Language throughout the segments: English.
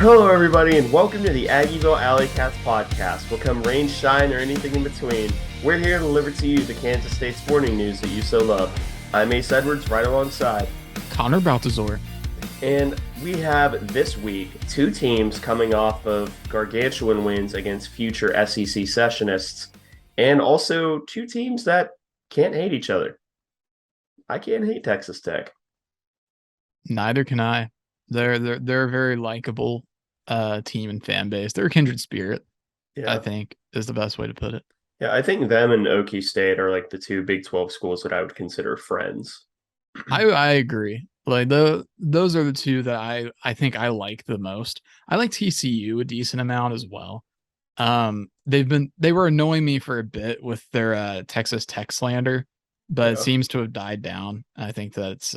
Hello, everybody, and welcome to the Aggieville Alleycats podcast. Will come rain, shine, or anything in between, we're here to deliver to you the Kansas State sporting news that you so love. I'm Ace Edwards, right alongside Connor Baltazar. And we have this week two teams coming off of gargantuan wins against future SEC sessionists, and also two teams that can't hate each other. I can't hate Texas Tech. Neither can I. They're a very likable team and fan base. They're a kindred spirit, I Yeah. think, is the best way to put it. Yeah, I think them and Okie State are like the two Big 12 schools that I would consider friends. I agree. Like those are the two that I think I like the most. I like TCU a decent amount as well. They were annoying me for a bit with their Texas Tech slander, but it Yeah. seems to have died down. I think that's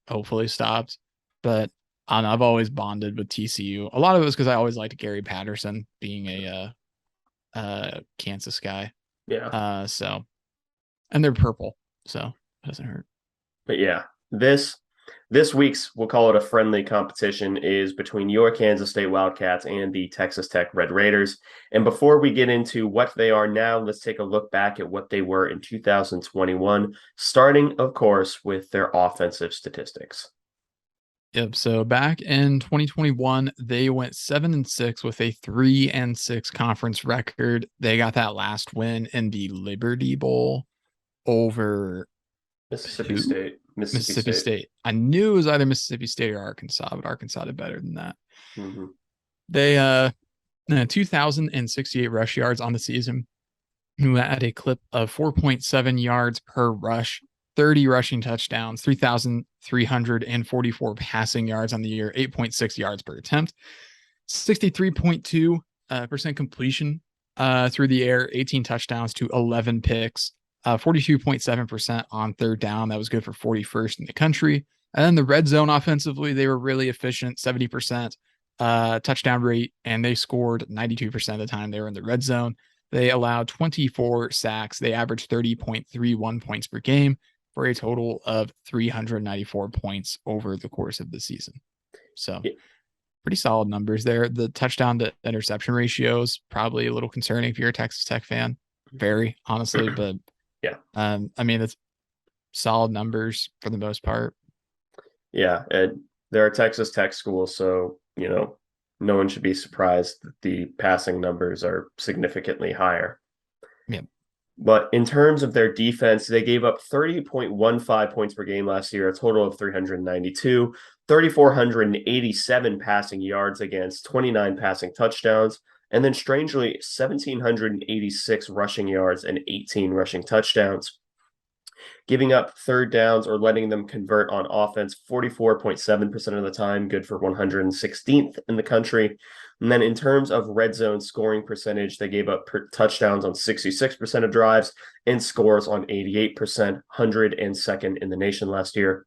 hopefully stopped. But I don't know, I've always bonded with TCU. A lot of it was because I always liked Gary Patterson being a Kansas guy. Yeah. So and they're purple, so it doesn't hurt. But yeah, this week's, we'll call it a friendly competition, is between your Kansas State Wildcats and the Texas Tech Red Raiders. And before we get into what they are now, let's take a look back at what they were in 2021, starting, of course, with their offensive statistics. Yep. So back in 2021, they went 7-6 with a 3-6 conference record. They got that last win in the Liberty Bowl over Mississippi who? State. Mississippi State. I knew it was either Mississippi State or Arkansas, but Arkansas did better than that. Mm-hmm. They 2,068 rush yards on the season, who had a clip of 4.7 yards per rush, 30 rushing touchdowns, 3,344 passing yards on the year, 8.6 yards per attempt, 63.2% completion through the air, 18 touchdowns to 11 picks, 42.7% on third down. That was good for 41st in the country. And then the red zone offensively, they were really efficient, 70% touchdown rate, and they scored 92% of the time they were in the red zone. They allowed 24 sacks. They averaged 30.31 points per game for a total of 394 points over the course of the season. So pretty solid numbers there. The touchdown to interception ratio is probably a little concerning if you're a Texas Tech fan. Very honestly, but yeah. I mean, it's solid numbers for the most part. Yeah, and they're a Texas Tech school, so no one should be surprised that the passing numbers are significantly higher. Yeah. But in terms of their defense, they gave up 30.15 points per game last year, a total of 392, 3,487 passing yards against 29 passing touchdowns, and then strangely, 1,786 rushing yards and 18 rushing touchdowns. Giving up third downs or letting them convert on offense 44.7% of the time, good for 116th in the country. And then in terms of red zone scoring percentage, they gave up touchdowns on 66% of drives and scores on 88%, 102nd in the nation last year.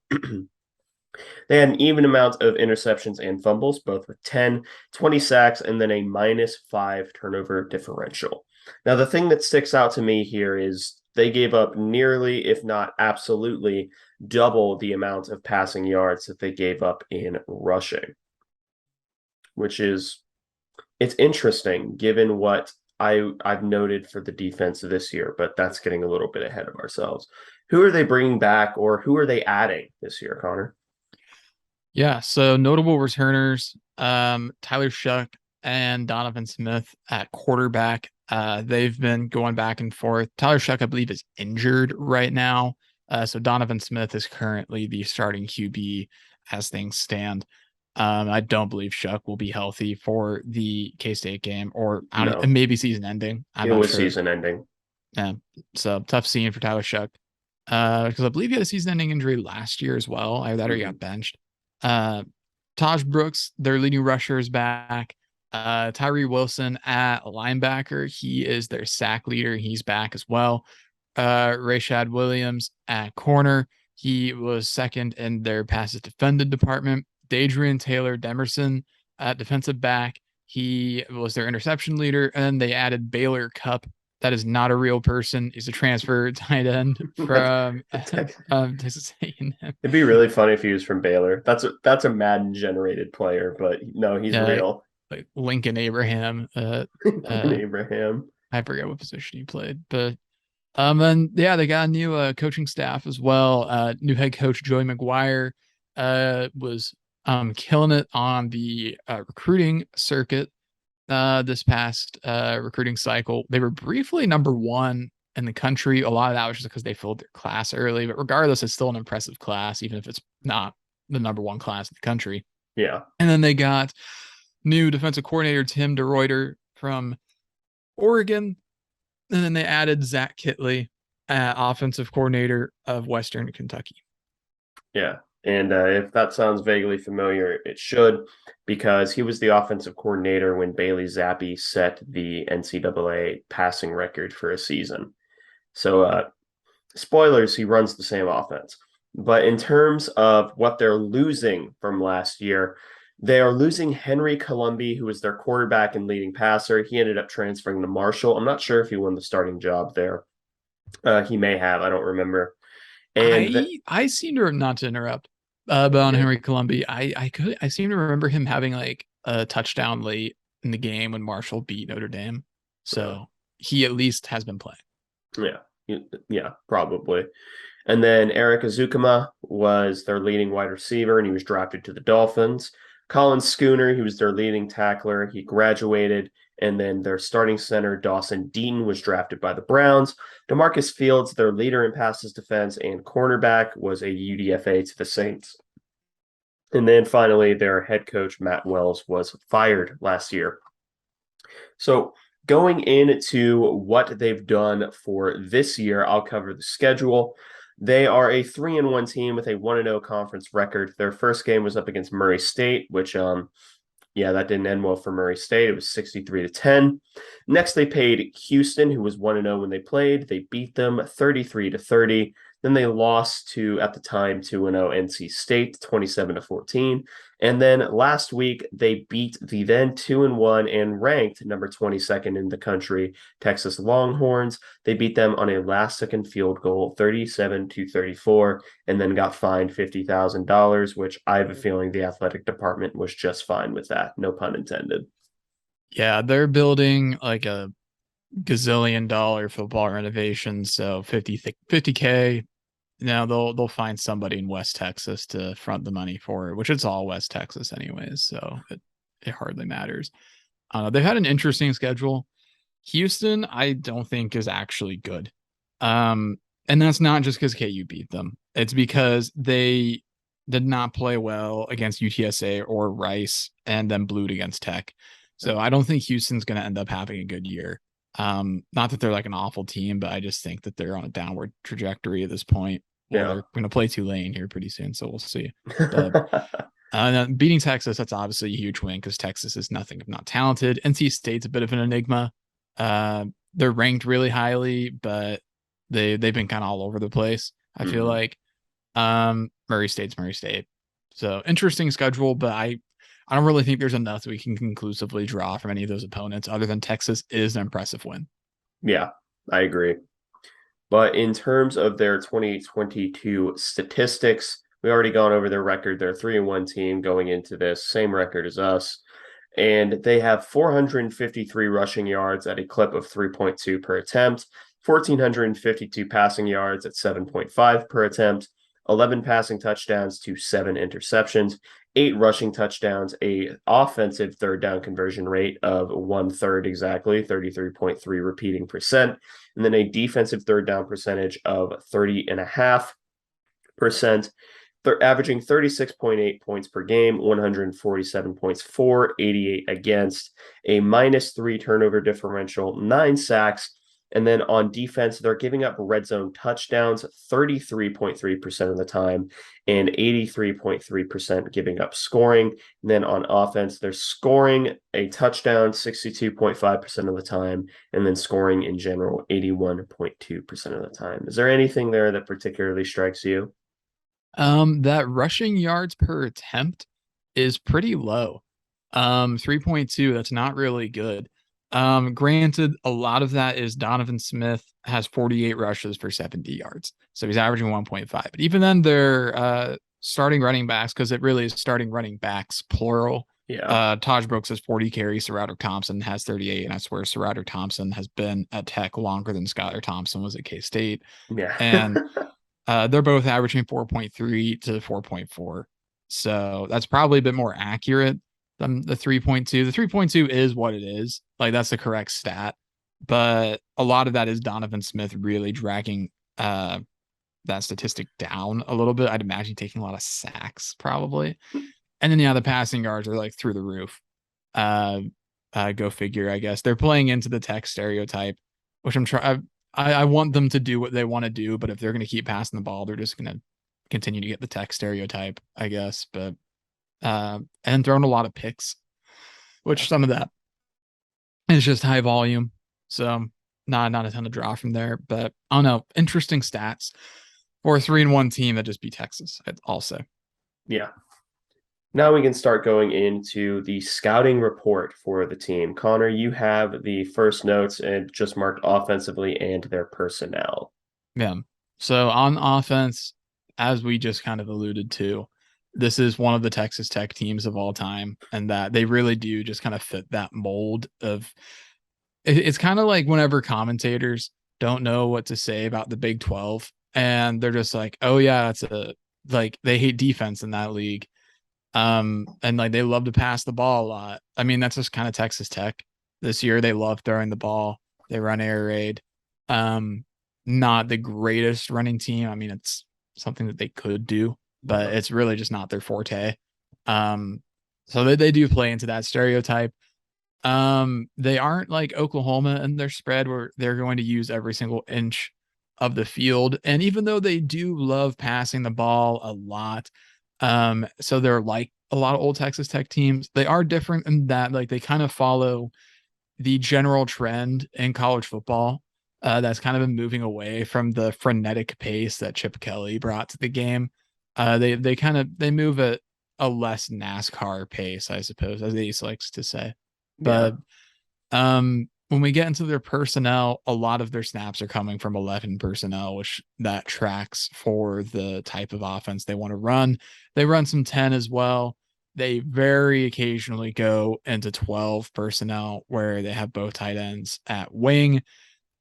They had an even amount of interceptions and fumbles, both with 10, 20 sacks, and then a -5 turnover differential. Now, the thing that sticks out to me here is they gave up nearly, if not absolutely, double the amount of passing yards that they gave up in rushing, which is, it's interesting given what I've noted for the defense this year, but that's getting a little bit ahead of ourselves. Who are they bringing back, or who are they adding this year, Connor? Yeah, so notable returners, Tyler Shuck and Donovan Smith at quarterback. They've been going back and forth. Tyler Shuck, I believe, is injured right now. So Donovan Smith is currently the starting QB as things stand. I don't believe Shuck will be healthy for the K-State game, or No, maybe season ending. I'm it not was sure. season ending. Yeah, so tough scene for Tyler Shuck. Because I believe he had a season-ending injury last year as well. Either that or he got benched. Taj Brooks, their leading rusher, is back. Tyree Wilson at linebacker, he is their sack leader. He's back as well. Rashad Williams at corner, he was second in their passes defended department. Dadrian Taylor Demerson at defensive back, he was their interception leader. And they added Baylor Cupp. That is not a real person. He's a transfer tight end from Texas A&M. It'd be really funny if he was from Baylor. That's a Madden generated player, but no, he's real. like Lincoln Abraham. Abraham. I forget what position he played, but and yeah, they got a new coaching staff as well. New head coach Joey McGuire was killing it on the recruiting circuit this past recruiting cycle. They were briefly number one in the country. A lot of that was just because they filled their class early, but regardless, it's still an impressive class, even if it's not the number one class in the country. Yeah. And then they got new defensive coordinator Tim DeRuyter from Oregon. And then they added Zach Kitley, offensive coordinator of Western Kentucky. Yeah. And if that sounds vaguely familiar, it should, because he was the offensive coordinator when Bailey Zappi set the NCAA passing record for a season. So, spoilers, he runs the same offense. But in terms of what they're losing from last year, they are losing Henry Colombi, who was their quarterback and leading passer. He ended up transferring to Marshall. I'm not sure if he won the starting job there. He may have. I don't remember. And I seem to, not to interrupt, but on yeah, Henry Colombi, I seem to remember him having like a touchdown late in the game when Marshall beat Notre Dame. So he at least has been playing. yeah, probably. And then Eric Azukama was their leading wide receiver, and he was drafted to the Dolphins. Colin Schooner, he was their leading tackler. He graduated. And then their starting center, Dawson Deaton, was drafted by the Browns. DeMarcus Fields, their leader in passes defense and cornerback, was a UDFA to the Saints. And then finally, their head coach, Matt Wells, was fired last year. So going into what they've done for this year, I'll cover the schedule. They are a 3-1 team with a 1-0 conference record. Their first game was up against Murray State, which yeah, that didn't end well for Murray State. It was 63-10. Next, they played Houston, who was 1-0 when they played. They beat them 33-30. Then they lost to, at the time, 2-0 NC State, 27-14. And then last week, they beat the then 2-1 and ranked number 22nd in the country, Texas Longhorns. They beat them on a last-second field goal, 37-34, and then got fined $50,000, which I have a feeling the athletic department was just fine with that. No pun intended. Yeah, they're building like a gazillion dollar football renovation. So 50K. Now they'll find somebody in West Texas to front the money for it, which it's all West Texas anyways. So it hardly matters. They've had an interesting schedule. Houston, I don't think is actually good. And that's not just because KU beat them. It's because they did not play well against UTSA or Rice and then blew it against Tech. So I don't think Houston's going to end up having a good year. Not that they're like an awful team, but I just think that they're on a downward trajectory at this point. Well, they're going to play Tulane here pretty soon, so we'll see. But beating Texas, that's obviously a huge win because Texas is nothing if not talented. NC State's a bit of an enigma. They're ranked really highly, but they've been kind of all over the place. I feel like Murray State's Murray State. So interesting schedule, but I don't really think there's enough that we can conclusively draw from any of those opponents other than Texas is an impressive win. Yeah, I agree. But in terms of their 2022 statistics, we already gone over their record. They're a 3-1 team going into this, same record as us. And they have 453 rushing yards at a clip of 3.2 per attempt, 1,452 passing yards at 7.5 per attempt, 11 passing touchdowns to 7 interceptions, 8 rushing touchdowns, a offensive third down conversion rate of 1/3 exactly, 33.3 repeating percent, and then a defensive third down percentage of 30.5%. They're averaging 36.8 points per game, 147 points for, 88 against, a -3 turnover differential, 9 sacks. And then on defense, they're giving up red zone touchdowns 33.3% of the time and 83.3% giving up scoring. And then on offense, they're scoring a touchdown 62.5% of the time and then scoring in general 81.2% of the time. Is there anything there that particularly strikes you? That rushing yards per attempt is pretty low. 3.2, that's not really good. Granted, a lot of that is Donovan Smith has 48 rushes for 70 yards. So he's averaging 1.5. But even then, they're starting running backs, because it really is starting running backs, plural, Yeah. Taj Brooks has 40 carries. Serato Thompson has 38. And I swear Serato Thompson has been at Tech longer than Skylar Thompson was at K-State. Yeah. And they're both averaging 4.3 to 4.4. So that's probably a bit more accurate than the 3.2. The 3.2 is what it is. Like that's the correct stat. But a lot of that is Donovan Smith really dragging that statistic down a little bit. I'd imagine taking a lot of sacks probably. And then yeah, the passing yards are like through the roof. Uh, Go figure, I guess. They're playing into the Tech stereotype, which I'm trying. I want them to do what they want to do, but if they're going to keep passing the ball, they're just going to continue to get the Tech stereotype, I guess. But and throwing a lot of picks, which some of that is just high volume. So not a ton to draw from there. But I don't know. Interesting stats for a 3-1 team that just beat Texas. I'll say. Yeah. Now we can start going into the scouting report for the team. Connor, you have the first notes and just marked offensively and their personnel. Yeah. So on offense, as we just kind of alluded to, this is one of the Texas Tech teams of all time, and that they really do just kind of fit that mold of it's kind of like whenever commentators don't know what to say about the Big 12 and they're just like, oh yeah, it's a like they hate defense in that league. And like they love to pass the ball a lot. I mean, that's just kind of Texas Tech. This year they love throwing the ball. They run air raid. Um, Not the greatest running team. I mean, it's something that they could do, but it's really just not their forte. Um, so they do play into that stereotype. They aren't like Oklahoma in their spread where they're going to use every single inch of the field. And even though they do love passing the ball a lot, so they're like a lot of old Texas Tech teams. They are different in that like they kind of follow the general trend in college football. That's kind of been moving away from the frenetic pace that Chip Kelly brought to the game. They kind of they move at a less NASCAR pace, I suppose, as Ace likes to say. Yeah. But when we get into their personnel, a lot of their snaps are coming from 11 personnel, which that tracks for the type of offense they want to run. They run some 10 as well. They very occasionally go into 12 personnel where they have both tight ends at wing.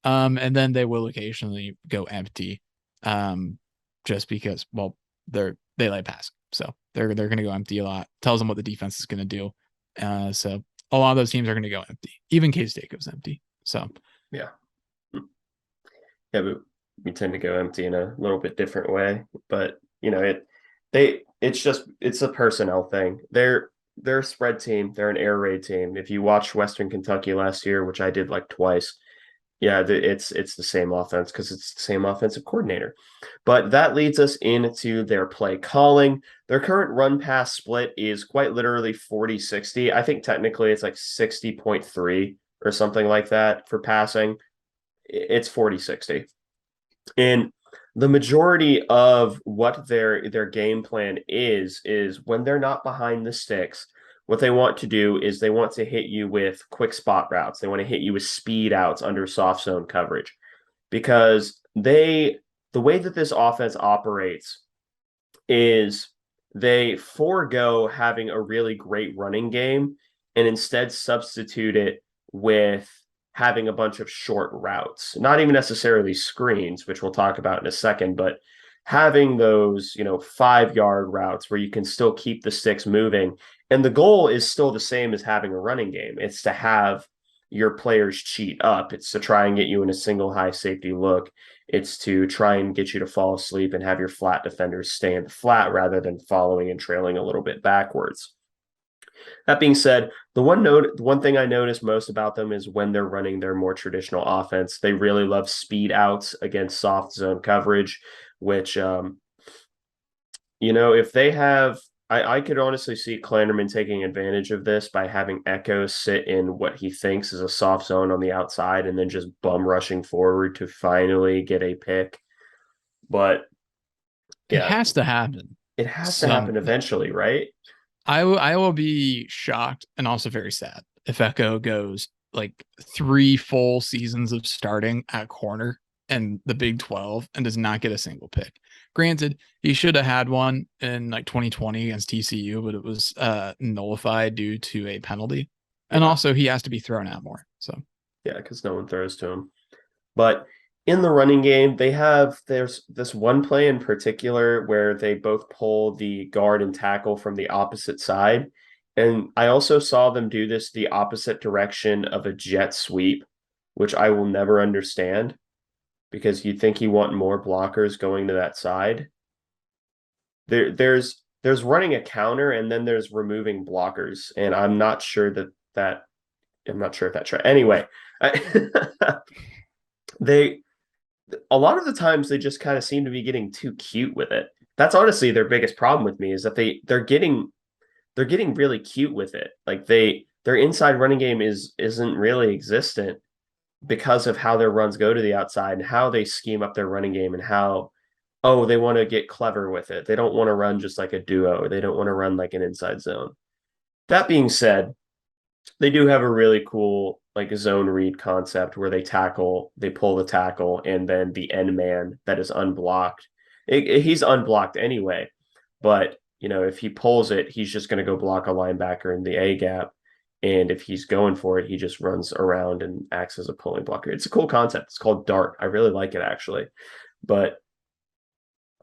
And then they will occasionally go empty. Just because, well, they like pass. So they're going to go empty a lot. Tells them what the defense is going to do. So a lot of those teams are going to go empty. Even K-State goes empty. So Yeah. Yeah, but we tend to go empty in a little bit different way. But it's a personnel thing. They're a spread team. They're an air raid team. If you watched Western Kentucky last year, which I did like twice, yeah, it's the same offense because it's the same offensive coordinator. But that leads us into their play calling. Their current run pass split is quite literally 40-60. I think technically it's like 60.3 or something like that for passing. It's 40-60. And the majority of what their game plan is when they're not behind the sticks, what they want to do is they want to hit you with quick spot routes. They want to hit you with speed outs under soft zone coverage because the way that this offense operates is they forego having a really great running game and instead substitute it with having a bunch of short routes, not even necessarily screens, which we'll talk about in a second, but having those, 5-yard routes where you can still keep the sticks moving. And the goal is still the same as having a running game. It's to have your players cheat up. It's to try and get you in a single high safety look. It's to try and get you to fall asleep and have your flat defenders stay in the flat rather than following and trailing a little bit backwards. That being said, the one thing I notice most about them is when they're running their more traditional offense, they really love speed outs against soft zone coverage, which if they have I could honestly see Klanderman taking advantage of this by having Echo sit in what he thinks is a soft zone on the outside and then just bum rushing forward to finally get a pick. But it yeah, has to happen. it has to happen eventually, right? I will be shocked and also very sad if Echo goes like 3 full seasons of starting at corner and the Big 12 and does not get a single pick. Granted, he should have had one in like 2020 against TCU, but it was nullified due to a penalty. And Yeah. also he has to be thrown out more. So Yeah, because no one throws to him. But in the running game, there's this one play in particular where they both pull the guard and tackle from the opposite side. And I also saw them do this the opposite direction of a jet sweep, which I will never understand because you'd think you want more blockers going to that side. There's running a counter and then there's removing blockers, and I'm not sure if that's right. Anyway, they a lot of the times they just kind of seem to be getting too cute with it. That's honestly their biggest problem with me is that they're getting really cute with it. Like their inside running game isn't really existent because of how their runs go to the outside and how they scheme up their running game and how they want to get clever with it. They don't want to run just like a duo. They don't want to run like an inside zone. That being said, they do have a really cool like zone read concept where they pull the tackle, and then the end man that is unblocked. He's unblocked anyway, but if he pulls it, he's just going to go block a linebacker in the A gap. And if he's going for it, he just runs around and acts as a pulling blocker. It's a cool concept. It's called Dart. I really like it actually. But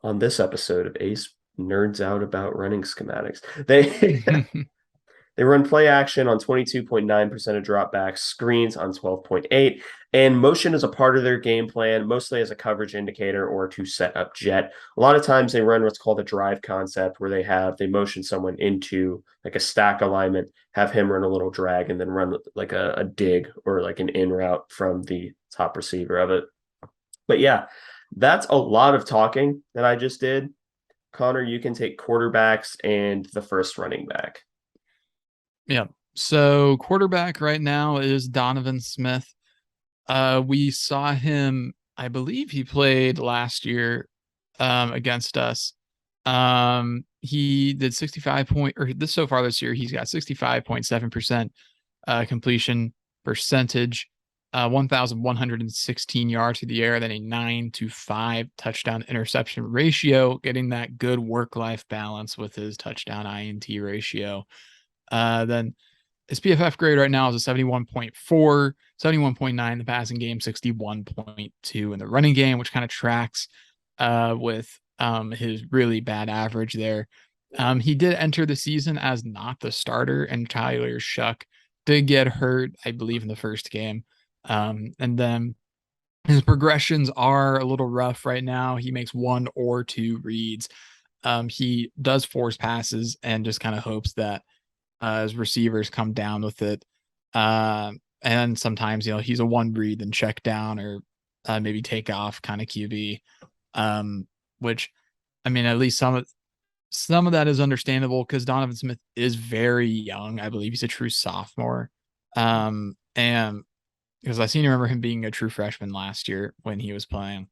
on this episode of Ace Nerds Out About Running Schematics, they they run play action on 22.9% of dropbacks, screens on 12.8, and motion is a part of their game plan, mostly as a coverage indicator or to set up jet. A lot of times they run what's called a drive concept where they motion someone into like a stack alignment, have him run a little drag, and then run like a dig or like an in route from the top receiver of it. But yeah, that's a lot of talking that I just did. Connor, you can take quarterbacks and the first running back. yeah. So quarterback right now is Donovan Smith. We saw him, I believe he played last year against us. He did 65 point or this so far this year, he's got 65.7% completion percentage, 1,116 yards to the air, then a 9-to-5 touchdown interception ratio, getting that good work-life balance with his touchdown INT ratio. Then his PFF grade right now is a 71.4, 71.9 in the passing game, 61.2 in the running game, which kind of tracks with his really bad average there. He did enter the season as not the starter, and Tyler Shuck did get hurt, I believe, in the first game. And then his progressions are a little rough right now. He makes one or two reads. He does force passes and just kind of hopes that his receivers come down with it. And sometimes, he's a one read and check down or maybe take off kind of QB. Which, I mean, at least some of that is understandable because Donovan Smith is very young. I believe he's a true sophomore. And because I seem to remember him being a true freshman last year when he was playing.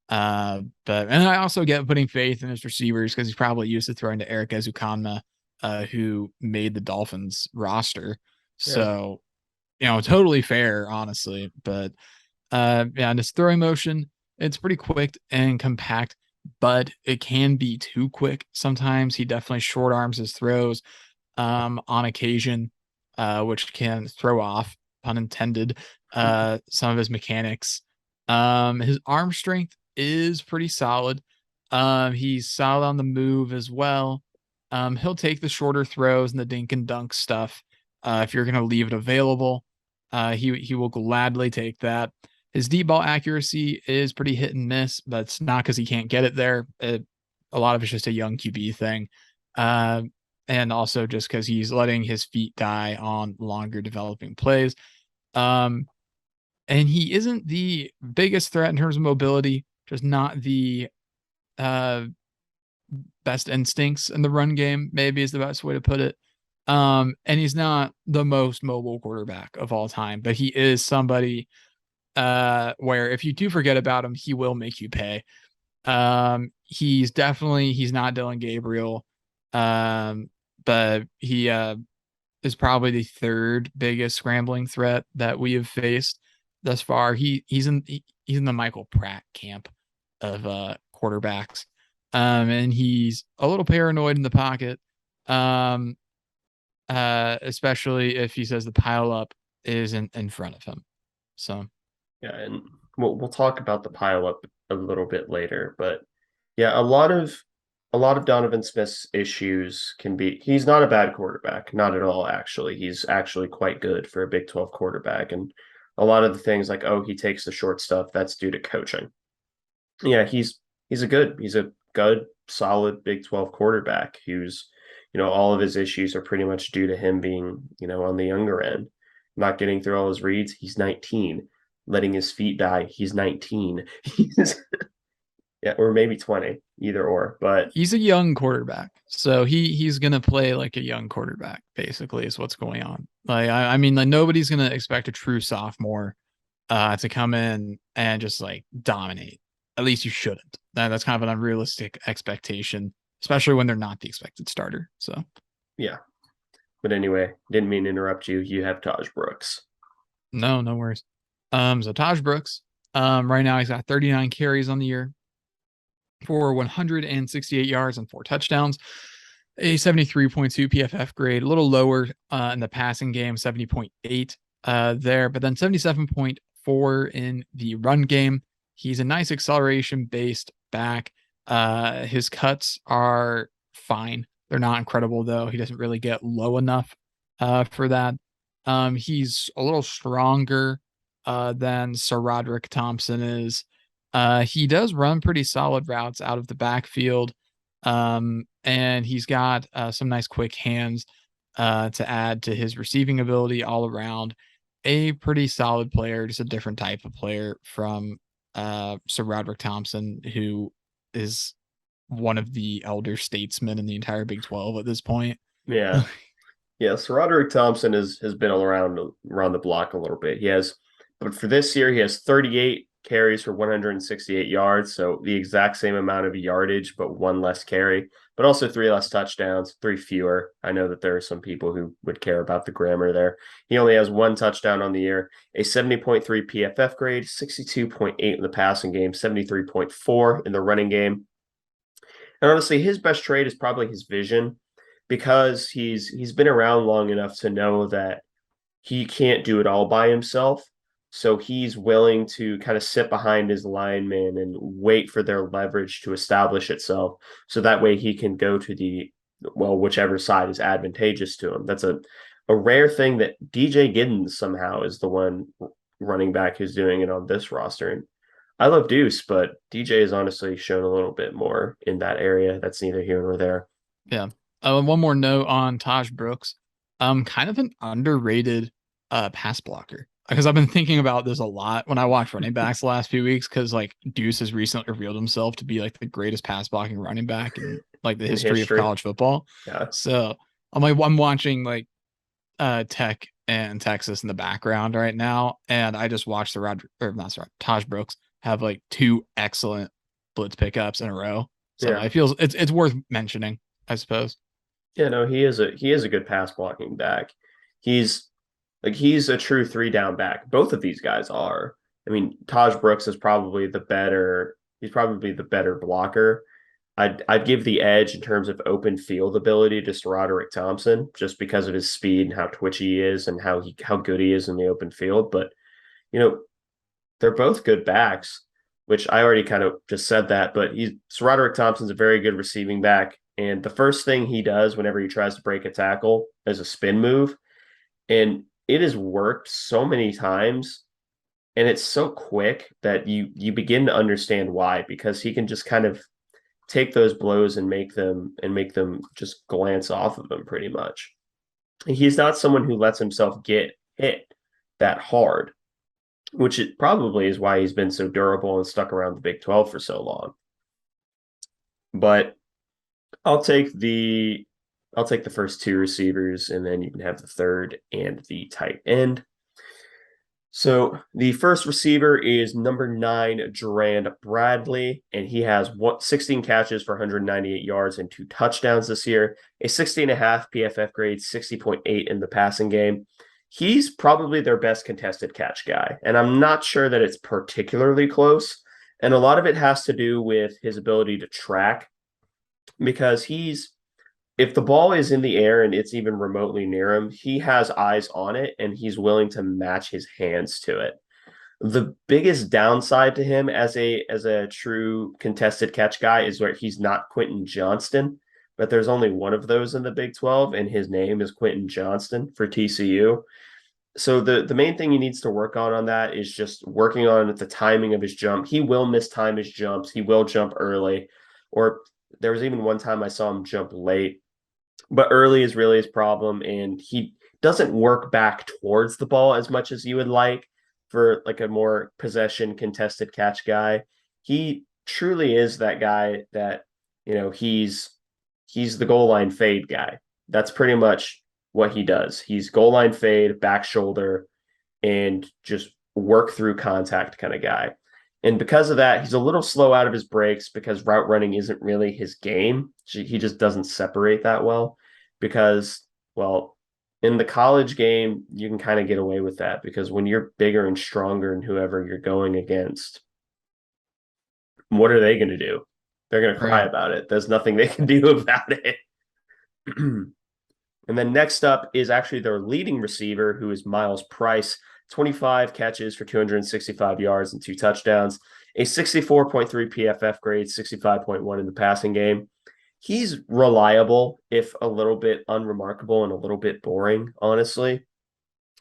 And I also get putting faith in his receivers because he's probably used to throwing to Eric Ezukanma, who made the Dolphins roster. Yeah. So, totally fair, honestly. But yeah, and his throwing motion, it's pretty quick and compact, but it can be too quick. Sometimes he definitely short arms his throws on occasion, which can throw off, pun intended, some of his mechanics. His arm strength is pretty solid. He's solid on the move as well. He'll take the shorter throws and the dink and dunk stuff. If you're going to leave it available, he will gladly take that. His deep ball accuracy is pretty hit and miss, but it's not because he can't get it there. A lot of it's just a young QB thing. And also just because he's letting his feet die on longer developing plays. And he isn't the biggest threat in terms of mobility, just not the best instincts in the run game, maybe is the best way to put it. And he's not the most mobile quarterback of all time, but he is somebody where if you do forget about him, he will make you pay. He's not Dylan Gabriel, but he is probably the third biggest scrambling threat that we have faced thus far. He's in the Michael Pratt camp of quarterbacks. And he's a little paranoid in the pocket. Um, Especially if he says the pile up is in front of him. So Yeah, and we'll talk about the pile up a little bit later, but yeah, a lot of Donovan Smith's issues can be he's not a bad quarterback, not at all actually. He's actually quite good for a Big 12 quarterback, and a lot of the things like he takes the short stuff, that's due to coaching. Yeah, he's a good solid Big 12 quarterback who's all of his issues are pretty much due to him being, on the younger end, not getting through all his reads. He's 19, letting his feet die. He's 19. He's yeah, or maybe 20, either or. But he's a young quarterback. So he's gonna play like a young quarterback, basically, is what's going on. Like I mean, like nobody's gonna expect a true sophomore to come in and just like dominate. At least you shouldn't. That's kind of an unrealistic expectation, especially when they're not the expected starter. So yeah. But anyway, didn't mean to interrupt you. You have Taj Brooks. no worries. So Taj Brooks, right now he's got 39 carries on the year for 168 yards and 4 touchdowns, a 73.2 PFF grade, a little lower in the passing game, 70.8 there, but then 77.4 in the run game. He's a nice acceleration based back. His cuts are fine. They're not incredible though. He doesn't really get low enough for that. He's a little stronger than Sir Roderick Thompson is. He does run pretty solid routes out of the backfield. And he's got some nice quick hands to add to his receiving ability all around. A pretty solid player, just a different type of player from Sir Roderick Thompson, who is one of the elder statesmen in the entire Big 12 at this point. Yeah. Yeah, so Roderick Thompson has been around the block a little bit. He has, but for this year, he has 38 carries for 168 yards, so the exact same amount of yardage, but one less carry, but also three less touchdowns, three fewer. I know that there are some people who would care about the grammar there. He only has one touchdown on the year, a 70.3 PFF grade, 62.8 in the passing game, 73.4 in the running game. And honestly, his best trait is probably his vision because he's been around long enough to know that he can't do it all by himself. So he's willing to kind of sit behind his linemen and wait for their leverage to establish itself. So that way he can go to whichever side is advantageous to him. That's a rare thing that DJ Giddens somehow is the one running back who's doing it on this roster. And I love Deuce, but DJ has honestly shown a little bit more in that area. That's neither here nor there. Yeah. One more note on Taj Brooks. Kind of an underrated pass blocker because I've been thinking about this a lot when I watch running backs the last few weeks because like Deuce has recently revealed himself to be like the greatest pass blocking running back in like the In history of history. college football. Yeah. So I'm watching like Tech and Texas in the background right now, and I just watched Taj Brooks have like two excellent blitz pickups in a row. So Yeah. it feels it's worth mentioning, I suppose. Yeah, no, he is a good pass blocking back. He's he's a true three down back. Both of these guys are. I mean, Taj Brooks is probably he's probably the better blocker. I'd give the edge in terms of open field ability to Roderick Thompson just because of his speed and how twitchy he is and how good he is in the open field. But you know, they're both good backs, which I already kind of just said that, but Roderick Thompson's a very good receiving back. And the first thing he does whenever he tries to break a tackle is a spin move. And it has worked so many times. And it's so quick that you begin to understand why, because he can just kind of take those blows and make them just glance off of him pretty much. He's not someone who lets himself get hit that hard, which it probably is why he's been so durable and stuck around the Big 12 for so long. But I'll take the first two receivers, and then you can have the third and the tight end. So the first receiver is number 9, Durand Bradley, and he has 16 catches for 198 yards and 2 touchdowns this year, a 60.5 PFF grade, 60.8 in the passing game. He's probably their best contested catch guy, and I'm not sure that it's particularly close. And a lot of it has to do with his ability to track because if the ball is in the air and it's even remotely near him, he has eyes on it and he's willing to match his hands to it. The biggest downside to him as a true contested catch guy is where he's not Quentin Johnston, but there's only one of those in the Big 12, and his name is Quentin Johnston for TCU. So the main thing he needs to work on that is just working on the timing of his jump. He will mistime his jumps. He will jump early, or there was even one time I saw him jump late, but early is really his problem, and he doesn't work back towards the ball as much as you would like for like a more possession contested catch guy. He truly is that guy that, he's the goal line fade guy. That's pretty much what he does. He's goal line fade, back shoulder, and just work through contact kind of guy. And because of that, he's a little slow out of his breaks because route running isn't really his game. He just doesn't separate that well because, well, in the college game, you can kind of get away with that because when you're bigger and stronger than whoever you're going against, what are they going to do? They're going to cry Right. about it. There's nothing they can do about it. And then next up is actually their leading receiver, who is Miles Price, 25 catches for 265 yards and two touchdowns, a 64.3 PFF grade, 65.1 in the passing game. He's reliable, if a little bit unremarkable and a little bit boring, honestly.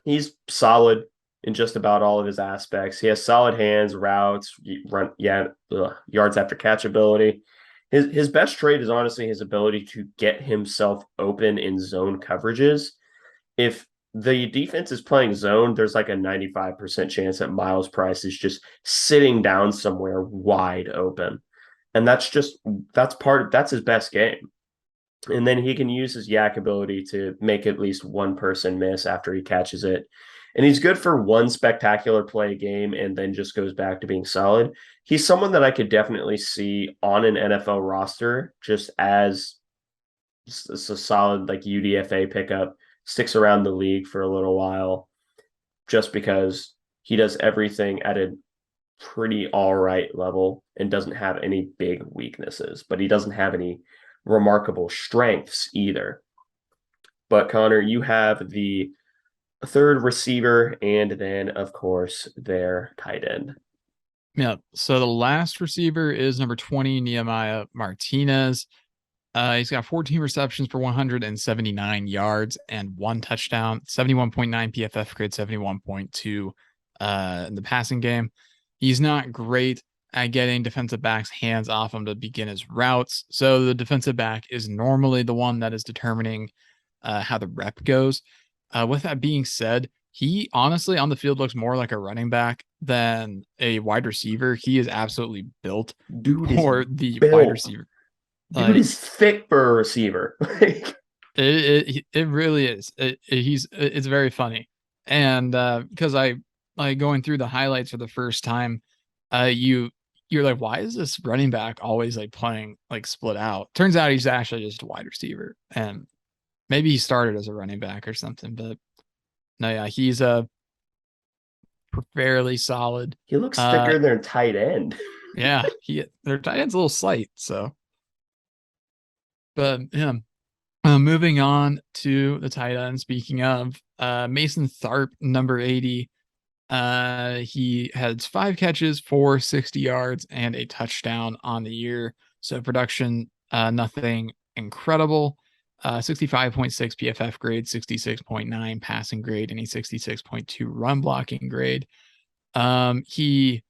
He's solid in just about all of his aspects. He has solid hands, routes, run, yards after catch ability. His best trait is honestly his ability to get himself open in zone coverages. If the defense is playing zone, there's like a 95% chance that Miles Price is just sitting down somewhere wide open. And that's his best game. And then he can use his yak ability to make at least one person miss after he catches it. And he's good for one spectacular play game and then just goes back to being solid. He's someone that I could definitely see on an NFL roster just as a solid like UDFA pickup, sticks around the league for a little while just because he does everything at a pretty all right level and doesn't have any big weaknesses, but he doesn't have any remarkable strengths either. But Connor, you have the third receiver and then, of course, their tight end. Yeah. So the last receiver is number 20, Nehemiah Martinez. He's got 14 receptions for 179 yards and one touchdown, 71.9 PFF grade, 71.2 in the passing game. He's not great at getting defensive backs' hands off him to begin his routes. So the defensive back is normally the one that is determining how the rep goes. With that being said, he honestly on the field looks more like a running back than a wide receiver. He is absolutely built Dude is for the wide built. receiver. Dude Like is thick for a receiver. it really is. It's very funny, and because I like going through the highlights for the first time, you're like, why is this running back always like playing like split out? Turns out he's actually just a wide receiver, and maybe he started as a running back or something. But no, yeah, he's a fairly solid. He looks Uh, thicker than tight end. yeah, their tight end's a little slight, so but yeah. Moving on to the tight end. Speaking of Mason Tharp, number 80. He has 5 catches for 60 yards and a touchdown on the year. So production, nothing incredible. 65.6 PFF grade, 66.9 passing grade, and a 66.2 run blocking grade. He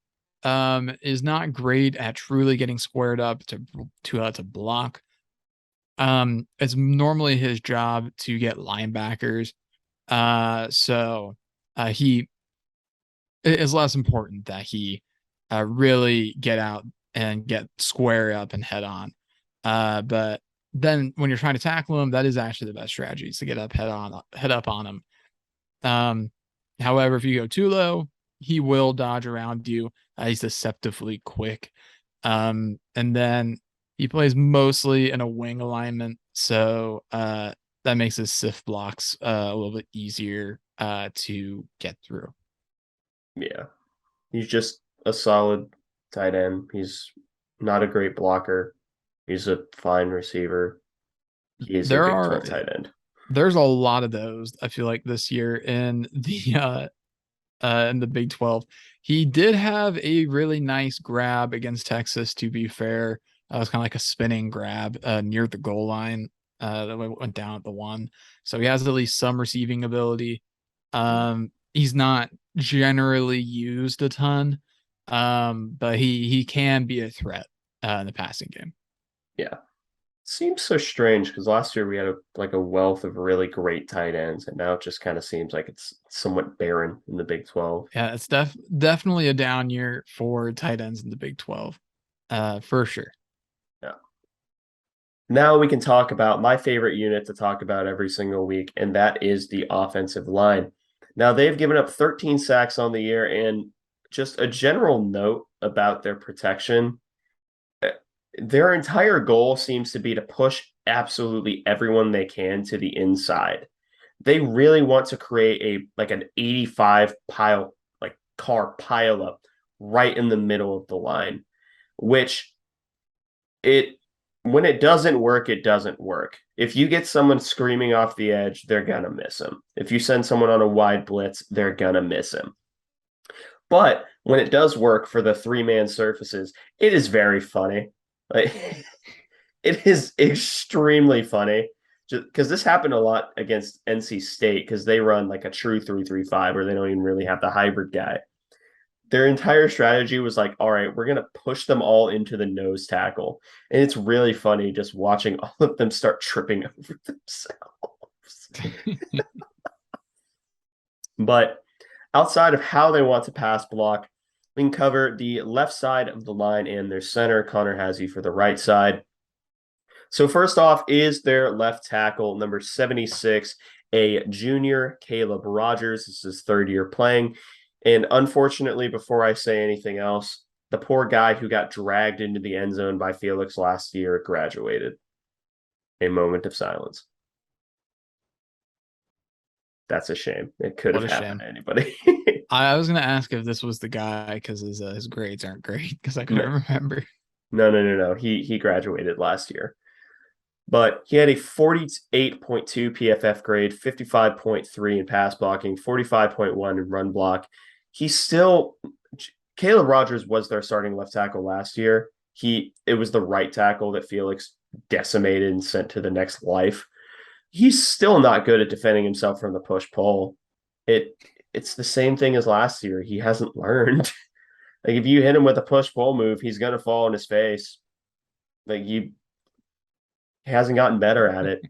is not great at truly getting squared up to block. It's normally his job to get linebackers. So he it is less important that he really get out and get square up and head on. But then when you're trying to tackle him, that is actually the best strategy is to get up head up on him. Um, However, if you go too low, he will dodge around you. He's deceptively quick. And then he plays mostly in a wing alignment, so that makes his sift blocks a little bit easier to get through. Yeah. He's just a solid tight end. He's not a great blocker. He's a fine receiver. He is a There Big are 12 tight end. there's a lot of those, I feel like, this year in the Big 12. He did have a really nice grab against Texas, to be fair. It was kind of like a spinning grab near the goal line that went down at the one. So he has at least some receiving ability. He's not generally used a ton, but he can be a threat in the passing game. Yeah. Seems so strange because last year we had a wealth of really great tight ends, and now it just kind of seems like it's somewhat barren in the Big 12. Yeah, it's definitely a down year for tight ends in the Big 12, for sure. Yeah. Now we can talk about my favorite unit to talk about every single week, and that is the offensive line. Now they've given up 13 sacks on the year, and just a general note about their protection. Their entire goal seems to be to push absolutely everyone they can to the inside. They really want to create an 85 pile, like car pile up right in the middle of the line, which it when it doesn't work, it doesn't work. If you get someone screaming off the edge, they're gonna miss him. If you send someone on a wide blitz, they're gonna miss him. But when it does work for the three-man surfaces, it is very funny. Like it is extremely funny. Just because this happened a lot against NC State because they run like a true 3-3-5 or they don't even really have the hybrid guy. Their entire strategy was like, all right, we're gonna push them all into the nose tackle. And it's really funny just watching all of them start tripping over themselves. But outside of how they want to pass block, we can cover the left side of the line and their center. Connor has you for the right side. So first off is their left tackle, number 76, a junior, Caleb Rogers. This is his third year playing. And unfortunately, before I say anything else, the poor guy who got dragged into the end zone by Felix last year graduated. A moment of silence. That's a shame. It could What have a happened shame. to anybody. I was gonna ask if this was the guy because his grades aren't great because I No, couldn't remember. no. He graduated last year. But he had a 48.2 PFF grade, 55.3 in pass blocking, 45.1 in run block. He's still Caleb Rogers was their starting left tackle last year. It was the right tackle that Felix decimated and sent to the next life. He's still not good at defending himself from the push pull. It's the same thing as last year. He hasn't learned. Like if you hit him with a push pull move, he's gonna fall on his face. Like you He hasn't gotten better at it.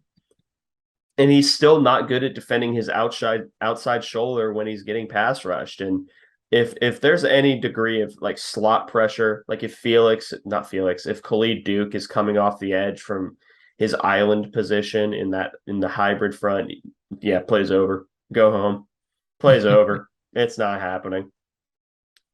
And he's still not good at defending his outside shoulder when he's getting pass rushed. And if there's any degree of like slot pressure, like if Khalid Duke is coming off the edge from his island position in the hybrid front, yeah, plays over. Go home. Plays over. It's not happening.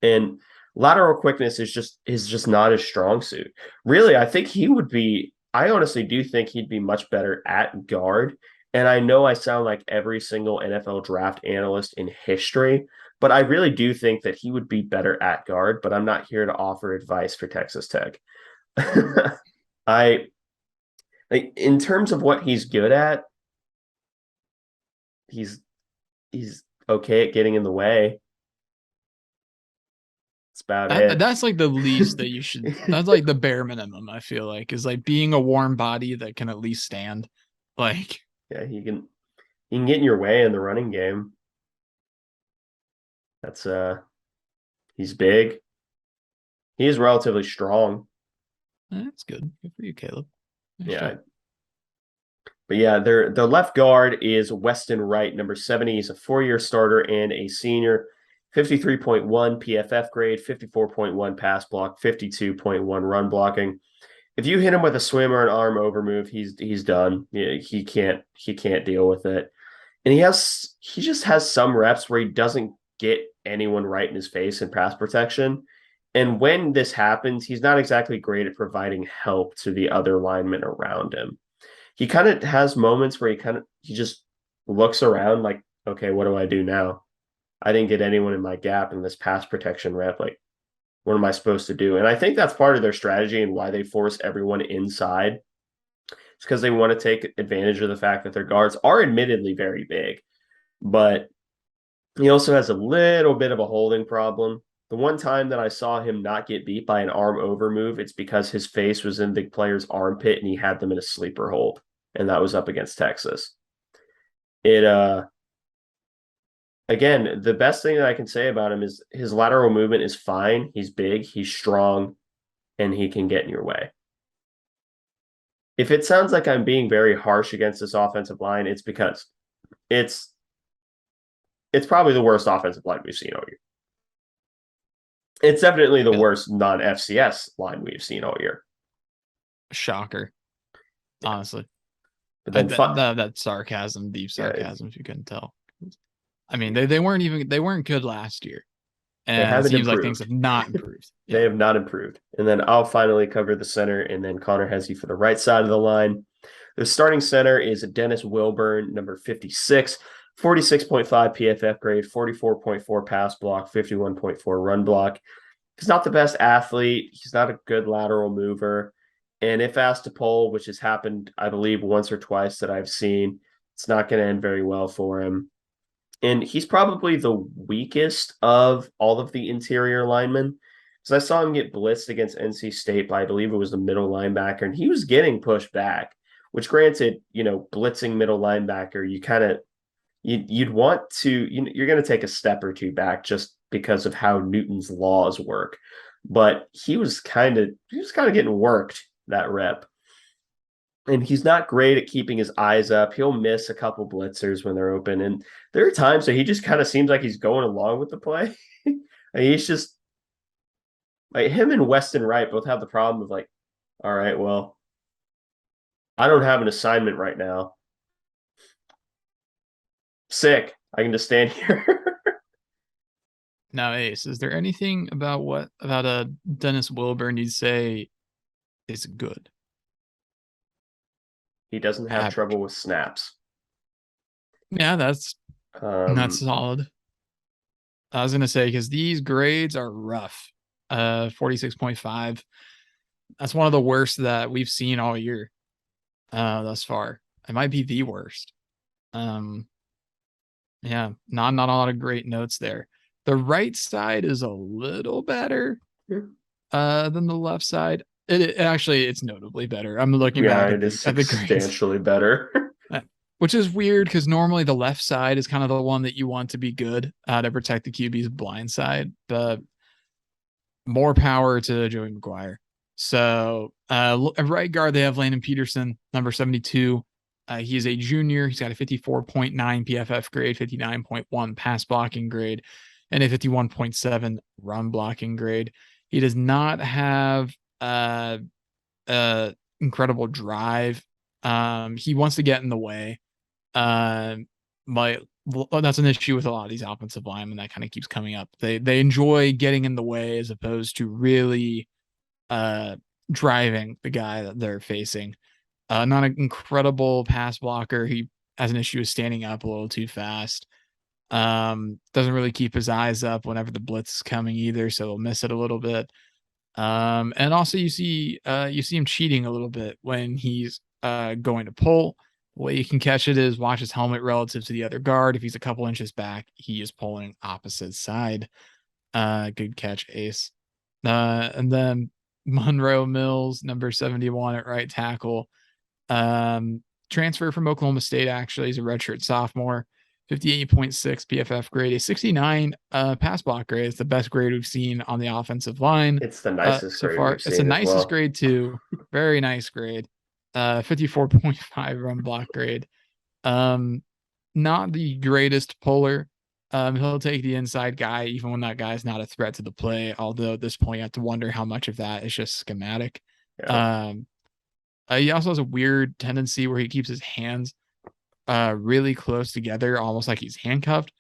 And lateral quickness is just not his strong suit. Really, I honestly do think he'd be much better at guard. And I know I sound like every single NFL draft analyst in history, but I really do think that he would be better at guard, but I'm not here to offer advice for Texas Tech. I in terms of what he's good at, he's he's okay at getting in the way. That's about it. That's like the least that you should. That's like the bare minimum. I feel like is like being a warm body that can at least stand. Like Yeah, he can get in your way in the running game. That's he's big. He is relatively strong. that's good. Good for you, Caleb. Nice Yeah. job. But yeah, their left guard is Weston Wright, number 70. He's a 4-year starter and a senior. 53.1 PFF grade, 54.1 pass block, 52.1 run blocking. If you hit him with a swim or an arm over move, he's done. Yeah, he can't deal with it. And he just has some reps where he doesn't get anyone right in his face in pass protection. And when this happens, he's not exactly great at providing help to the other linemen around him. He kind of has moments where he just looks around like, okay, what do I do now? I didn't get anyone in my gap in this pass protection rep. Like, What am I supposed to do? And I think that's part of their strategy and why they force everyone inside. It's because they want to take advantage of the fact that their guards are admittedly very big, but he also has a little bit of a holding problem. The one time that I saw him not get beat by an arm over move, it's because his face was in the player's armpit and he had them in a sleeper hold. And that was up against Texas. It Again, the best thing that I can say about him is his lateral movement is fine. He's big, he's strong, and he can get in your way. If it sounds like I'm being very harsh against this offensive line, it's because it's it's probably the worst offensive line we've seen all year. It's definitely the Yeah, worst non-FCS line we've seen all year. shocker, Yeah. honestly. But then That sarcasm, deep yeah, sarcasm, if you couldn't tell. I mean, they weren't good last year, they and it haven't seems like things improved. have not improved. They Yeah, have not improved. And then I'll finally cover the center, and then Connor has you for the right side of the line. The starting center is Dennis Wilburn, number 56, 46.5 PFF grade, 44.4 pass block, 51.4 run block. He's not the best athlete. He's not a good lateral mover. And if asked to pull, which has happened, I believe, once or twice that I've seen, it's not going to end very well for him. And he's probably the weakest of all of the interior linemen. Because I saw him get blitzed against NC State by, I believe it was the middle linebacker, and he was getting pushed back, which granted, blitzing middle linebacker, you kind of you'd want to you're going to take a step or two back just because of how Newton's laws work. But he was kind of getting worked that rep. And he's not great at keeping his eyes up. He'll miss a couple blitzers when they're open. And there are times that he just kind of seems like he's going along with the play. He's just like him and Weston Wright both have the problem of like, all right, well, I don't have an assignment right now. Sick. I can just stand here. now, Ace, is there anything about a Dennis Wilburn you'd say is good? He doesn't have Average. trouble with snaps. Yeah, that's Um, solid. I was gonna say because these grades are rough. 46.5. That's one of the worst that we've seen all year thus far. It might be the worst. Um, yeah, not a lot of great notes there. The right side is a little better than the left side. It's notably better. I'm looking yeah, back at it the is at the grades, substantially better. which is weird because normally the left side is kind of the one that you want to be good to protect the QB's blind side. But more power to Joey McGuire. So, right guard, they have Landon Peterson, number 72. He is a junior. He's got a 54.9 PFF grade, 59.1 pass blocking grade, and a 51.7 run blocking grade. He does not have incredible drive. He wants to get in the way. My That's an issue with a lot of these offensive linemen that kind of keeps coming up. They enjoy getting in the way as opposed to really driving the guy that they're facing. Not an incredible pass blocker. He has an issue with standing up a little too fast. Doesn't really keep his eyes up whenever the blitz is coming either, so he'll miss it a little bit. And also you see him cheating a little bit when he's going to pull. The way you can catch it is watch his helmet relative to the other guard. If he's a couple inches back, he is pulling opposite side. Good catch, Ace. And then Monroe Mills, number 71 at right tackle. Transfer from Oklahoma State, actually. He's a redshirt sophomore. 58.6 PFF grade, a 69 pass block grade. It's the best grade we've seen on the offensive line It's the nicest so grade far. we've It's the seen as nicest well. grade too. Very nice grade. 54.5 run block grade. Um, Not the greatest puller. He'll take the inside guy even when that guy's not a threat to the play. Although at this point, you have to wonder how much of that is just schematic. Yeah. Um, he also has a weird tendency where he keeps his hands really close together, almost like he's handcuffed,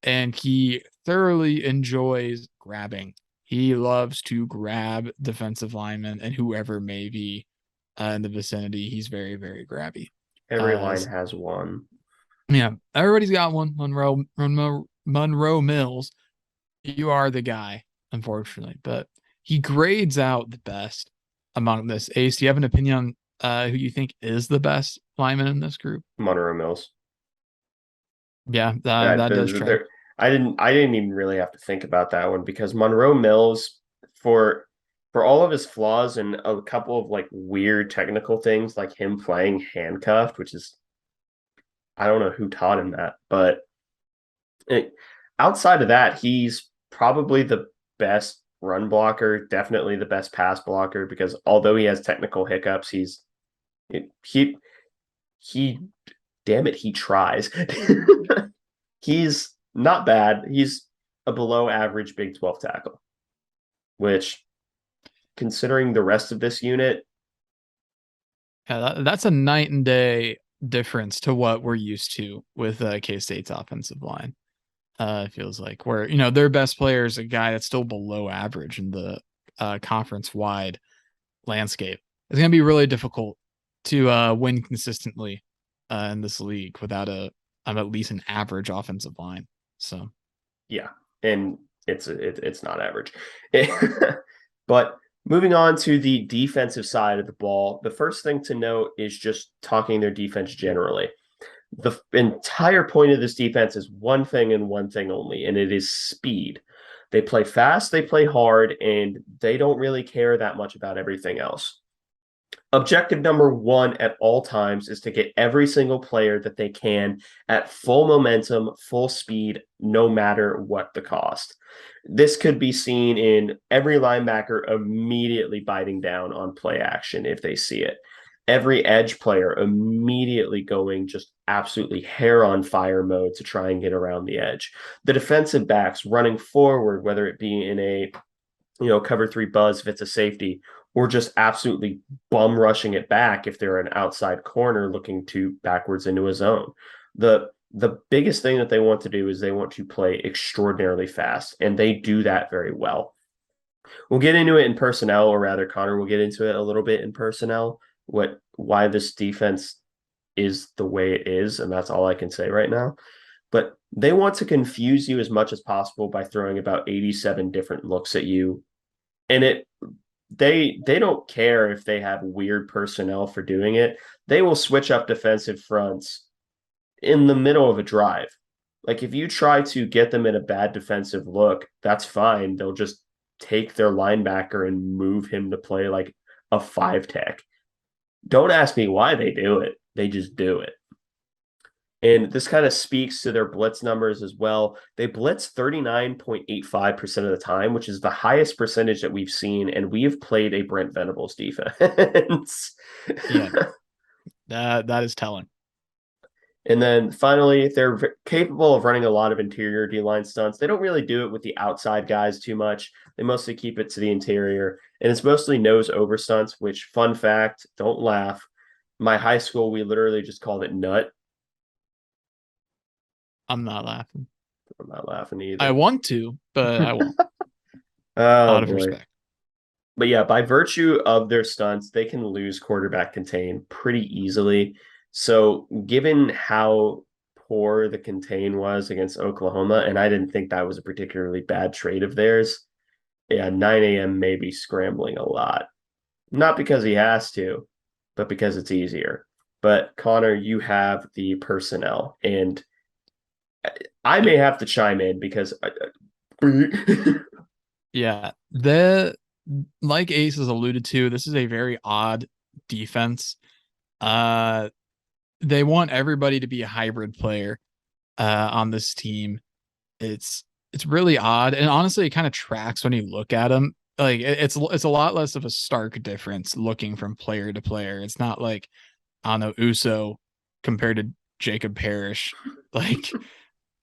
and he thoroughly enjoys grabbing. He loves to grab defensive linemen and whoever may be in the vicinity. He's very, very grabby. Every Uh, line has one. yeah, everybody's got one. Monroe Mills, you are the guy, unfortunately. But he grades out the best among this. Ace, do you have an opinion on who you think is the best lineman in this group? Monroe Mills. Yeah, That that does track. there, I didn't even really have to think about that one because Monroe Mills, for all of his flaws and a couple of like weird technical things, like him playing handcuffed, which is I don't know who taught him that, but it, outside of that, he's probably the best run blocker, definitely the best pass blocker because although he has technical hiccups, he he damn it, he tries. He's not bad. He's a below average Big 12 tackle, which considering the rest of this unit, Yeah, that's a night and day difference to what we're used to with K-State's offensive line. It feels like where their best player is a guy that's still below average in the conference wide landscape. It's going to be really difficult to win consistently in this league without at least an average offensive line. So yeah, and it's not average. But moving on to the defensive side of the ball, the first thing to note is just talking their defense generally. The entire point of this defense is one thing and one thing only, and it is speed. They play fast, they play hard, and they don't really care that much about everything else. Objective number one at all times is to get every single player that they can at full momentum, full speed, no matter what the cost. This could be seen in every linebacker immediately biting down on play action if they see it. Every edge player immediately going just absolutely hair on fire mode to try and get around the edge. The defensive backs running forward, whether it be in a cover three buzz if it's a safety, or just absolutely bum rushing it back if they're an outside corner looking to backwards into a zone. The biggest thing that they want to do is they want to play extraordinarily fast, and they do that very well. We'll get into it in personnel, or rather, Connor will get into it a little bit in personnel, why this defense is the way it is, and that's all I can say right now. But they want to confuse you as much as possible by throwing about 87 different looks at you. And they don't care if they have weird personnel for doing it. They will switch up defensive fronts in the middle of a drive. Like if you try to get them in a bad defensive look, that's fine. They'll just take their linebacker and move him to play like a five tech. Don't ask me why they do it. They just do it. And this kind of speaks to their blitz numbers as well. They blitz 39.85% of the time, which is the highest percentage that we've seen. And we have played a Brent Venables defense. yeah, that is telling. And then finally, they're capable of running a lot of interior D-line stunts. They don't really do it with the outside guys too much. They mostly keep it to the interior. And it's mostly nose over stunts, which, fun fact, don't laugh. My high school, we literally just called it nut. I'm not laughing. I'm not laughing either. I want to, but I won't. Oh Out of boy. respect. But yeah, by virtue of their stunts, they can lose quarterback contain pretty easily. So, given how poor the contain was against Oklahoma, and I didn't think that was a particularly bad trade of theirs, yeah, 9 a.m. may be scrambling a lot. Not because he has to, but because it's easier. But Connor, you have the personnel, and I may have to chime in because Yeah, the like Ace has alluded to, this is a very odd defense. Uh, they want everybody to be a hybrid player on this team. It's really odd, and honestly, it kind of tracks when you look at them. Like it's a lot less of a stark difference looking from player to player. It's not like Ano Uso compared to Jacob Parrish. Like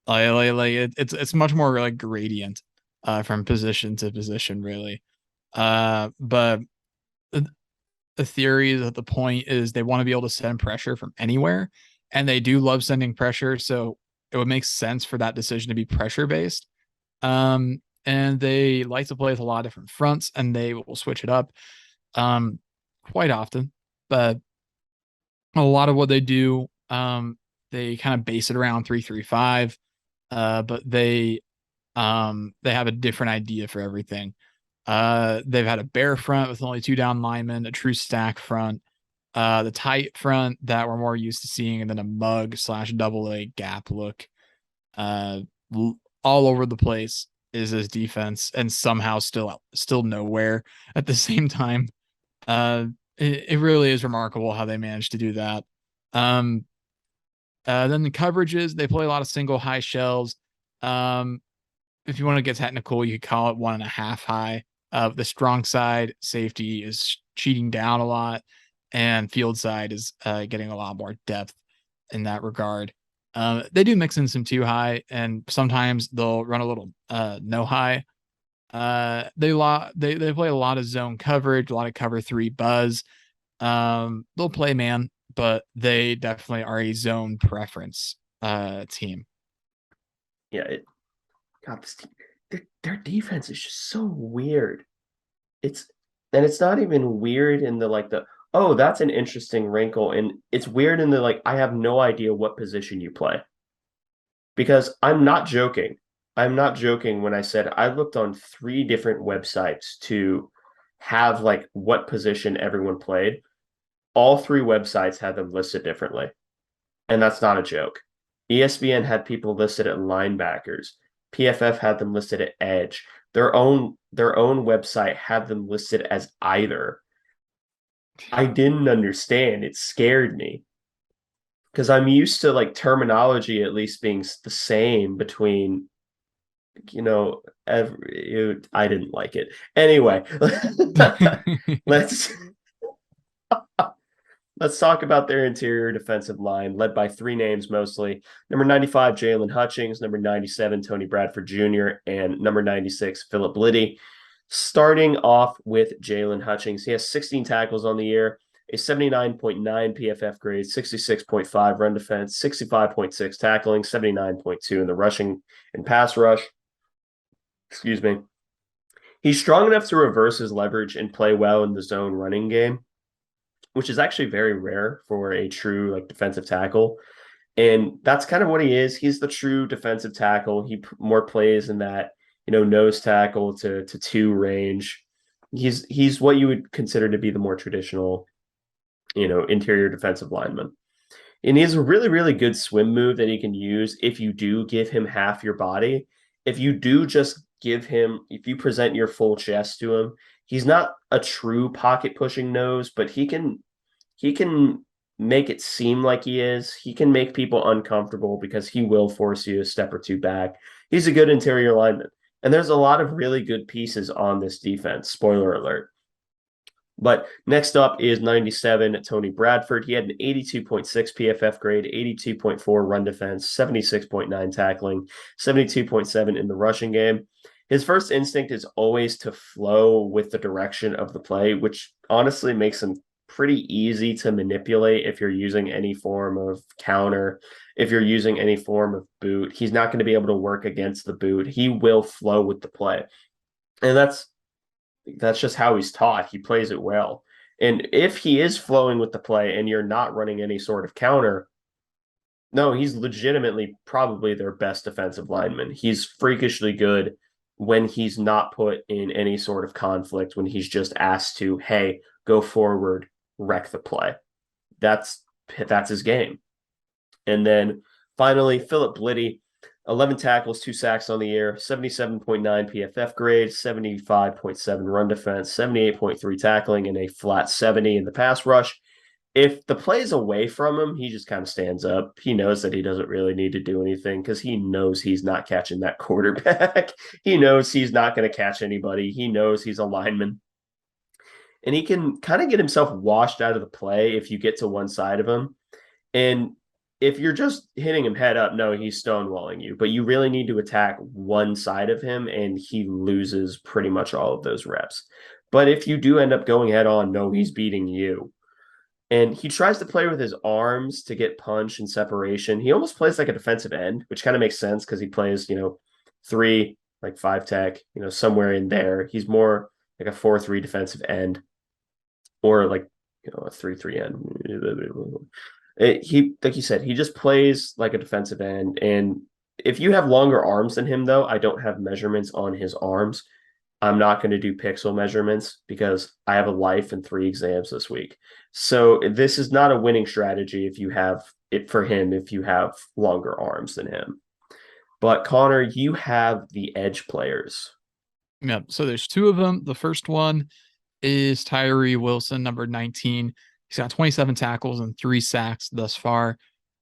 it's much more like gradient from position to position, really. But the theory that the point is they want to be able to send pressure from anywhere, and they do love sending pressure, so it would make sense for that decision to be pressure based. And they like to play with a lot of different fronts, and they will switch it up quite often. But a lot of what they do, they kind of base it around 3-3-5, but they have a different idea for everything. They've had a bare front with only 2 down linemen, a true stack front, the tight front that we're more used to seeing, and then a mug slash double A gap look. Uh, all over the place is his defense, and somehow still nowhere at the same time. It really is remarkable how they managed to do that. Um, then the coverages, they play a lot of single high shells. If you want to get technical, you could call it 1.5 high. The strong side safety is cheating down a lot, and field side is getting a lot more depth in that regard. They do mix in some 2 high, and sometimes they'll run a little no high. They play a lot of zone coverage, a lot of cover 3 buzz. They'll play man, but they definitely are a zone preference team. Yeah, God, this team, their defense is just so weird. It's and it's not even weird in the like the oh, that's an interesting wrinkle, and it's weird in the like I have no idea what position you play. Because I'm not joking. I'm not joking when I said I looked on 3 different websites to have like what position everyone played. All 3 websites had them listed differently. And that's not a joke. ESPN had people listed at linebackers. PFF had them listed at edge. Their own website had them listed as either. I didn't understand. It scared me because I'm used to like terminology at least being the same between I didn't like it. Anyway, let's let's talk about their interior defensive line, led by 3 names mostly. Number 95, Jalen Hutchings. Number 97, Tony Bradford Jr. And number 96, Philip Liddy. Starting off with Jalen Hutchings. He has 16 tackles on the year, a 79.9 PFF grade, 66.5 run defense, 65.6 tackling, 79.2 in the rushing and pass rush. Excuse me. He's strong enough to reverse his leverage and play well in the zone running game, which is actually very rare for a true like defensive tackle. And that's kind of what he is. He's the true defensive tackle. He more plays in that, nose tackle to 2 range. He's what you would consider to be the more traditional, interior defensive lineman. And he has a really, really good swim move that he can use if you do give him half your body. If you do just if you present your full chest to him, he's not a true pocket pushing nose, but he can make it seem like he is. He can make people uncomfortable because he will force you a step or 2 back. He's a good interior lineman. And there's a lot of really good pieces on this defense. Spoiler alert. But next up is 97, Tony Bradford. He had an 82.6 PFF grade, 82.4 run defense, 76.9 tackling, 72.7 in the rushing game. His first instinct is always to flow with the direction of the play, which honestly makes him pretty easy to manipulate if you're using any form of counter, if you're using any form of boot. He's not going to be able to work against the boot. He will flow with the play. And that's just how he's taught. He plays it well. And if he is flowing with the play and you're not running any sort of counter, no, he's legitimately probably their best defensive lineman. He's freakishly good when he's not put in any sort of conflict, when he's just asked to, hey, go forward, wreck the play. That's his game. And then finally, Philip Liddy, 11 tackles, 2 sacks on the year, 77.9 PFF grade, 75.7 run defense, 78.3 tackling, and a flat 70 in the pass rush. If the play's away from him, he just kind of stands up. He knows that he doesn't really need to do anything because he knows he's not catching that quarterback. He knows he's not going to catch anybody. He knows he's a lineman. And he can kind of get himself washed out of the play if you get to one side of him. And if you're just hitting him head up, no, he's stonewalling you. But you really need to attack one side of him, and he loses pretty much all of those reps. But if you do end up going head on, no, he's beating you. And he tries to play with his arms to get punch and separation. He almost plays like a defensive end, which kind of makes sense because he plays, 3, like 5 tech, somewhere in there. He's more like a 4-3 defensive end or like, a 3-3 end. He, like you said, he just plays like a defensive end. And if you have longer arms than him, though, I don't have measurements on his arms. I'm not going to do pixel measurements because I have a life and 3 exams this week. So this is not a winning strategy if you have it for him, if you have longer arms than him. But Connor, you have the edge players. Yeah. So there's two of them. The first one is Tyree Wilson, number 19. He's got 27 tackles and 3 sacks thus far.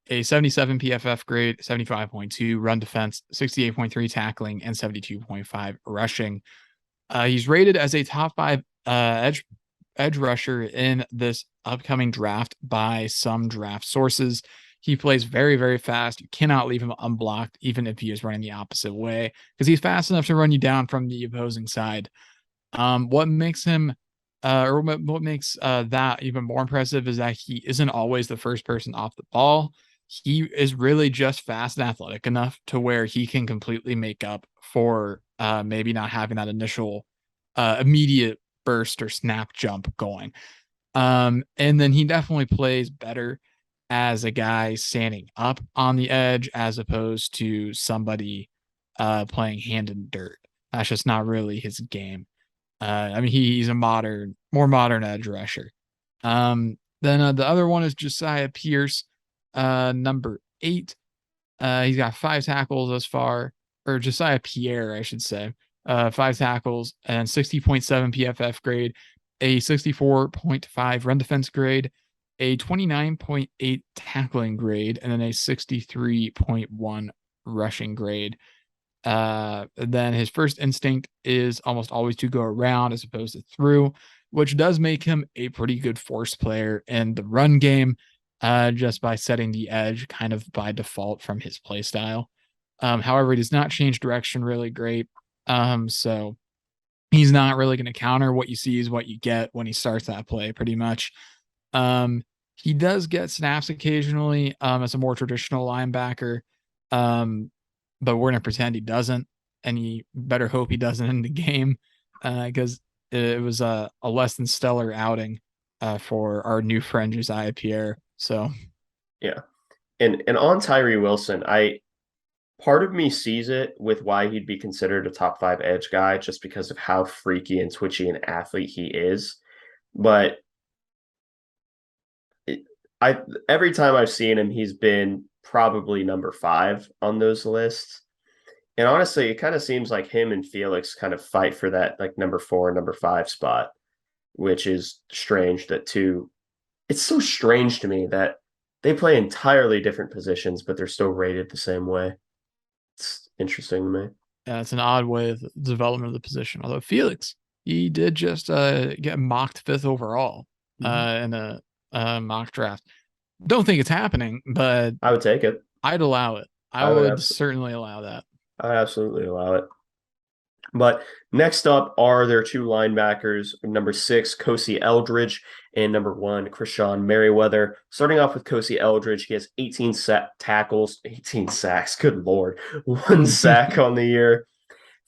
A 77 PFF grade, 75.2 run defense, 68.3 tackling, and 72.5 rushing. He's rated as a top 5 edge rusher in this upcoming draft by some draft sources. He plays very, very fast. You cannot leave him unblocked, even if he is running the opposite way, because he's fast enough to run you down from the opposing side. What makes him or what makes that even more impressive is that he isn't always the first person off the ball. He is really just fast and athletic enough to where he can completely make up for maybe not having that initial immediate burst or snap jump going. And then he definitely plays better as a guy standing up on the edge as opposed to somebody playing hand in dirt. That's just not really his game. I mean, he's a more modern edge rusher. Then the other one is Josiah Pierce, number 8. He's got 5 tackles thus far, or Josiah Pierre, I should say. 5 tackles and 60.7 PFF grade, a 64.5 run defense grade, a 29.8 tackling grade, and then a 63.1 rushing grade. Then his first instinct is almost always to go around as opposed to through, which does make him a pretty good force player in the run game, just by setting the edge kind of by default from his play style. However, he does not change direction really great. So he's not really going to counter. What you see is what you get when he starts that play, pretty much. He does get snaps occasionally as a more traditional linebacker. But we're going to pretend he doesn't, and he better hope he doesn't in the game, because it was a less than stellar outing for our new friend Josiah Pierre. So Yeah. And on Tyree Wilson, I part of me sees it with why he'd be considered a top 5 edge guy just because of how freaky and twitchy an athlete he is. But I every time I've seen him, he's been probably number 5 on those lists. And honestly, it kind of seems like him and Felix kind of fight for that like number 4, number 5 spot, which is strange that two. It's so strange to me that they play entirely different positions, but they're still rated the same way. It's interesting to me. yeah, it's an odd way of the development of the position. Although Felix, he did just get mocked 5th overall in a mock draft. Don't think it's happening, but I would take it. I'd allow it. I I would would certainly allow that. I would absolutely allow it. But next up are their two linebackers, number 6, Kosi Eldridge, and number 1, Krishan Merriweather. Starting off with Kosi Eldridge, he has 18 tackles, 18 sacks, good lord, 1 sack on the year,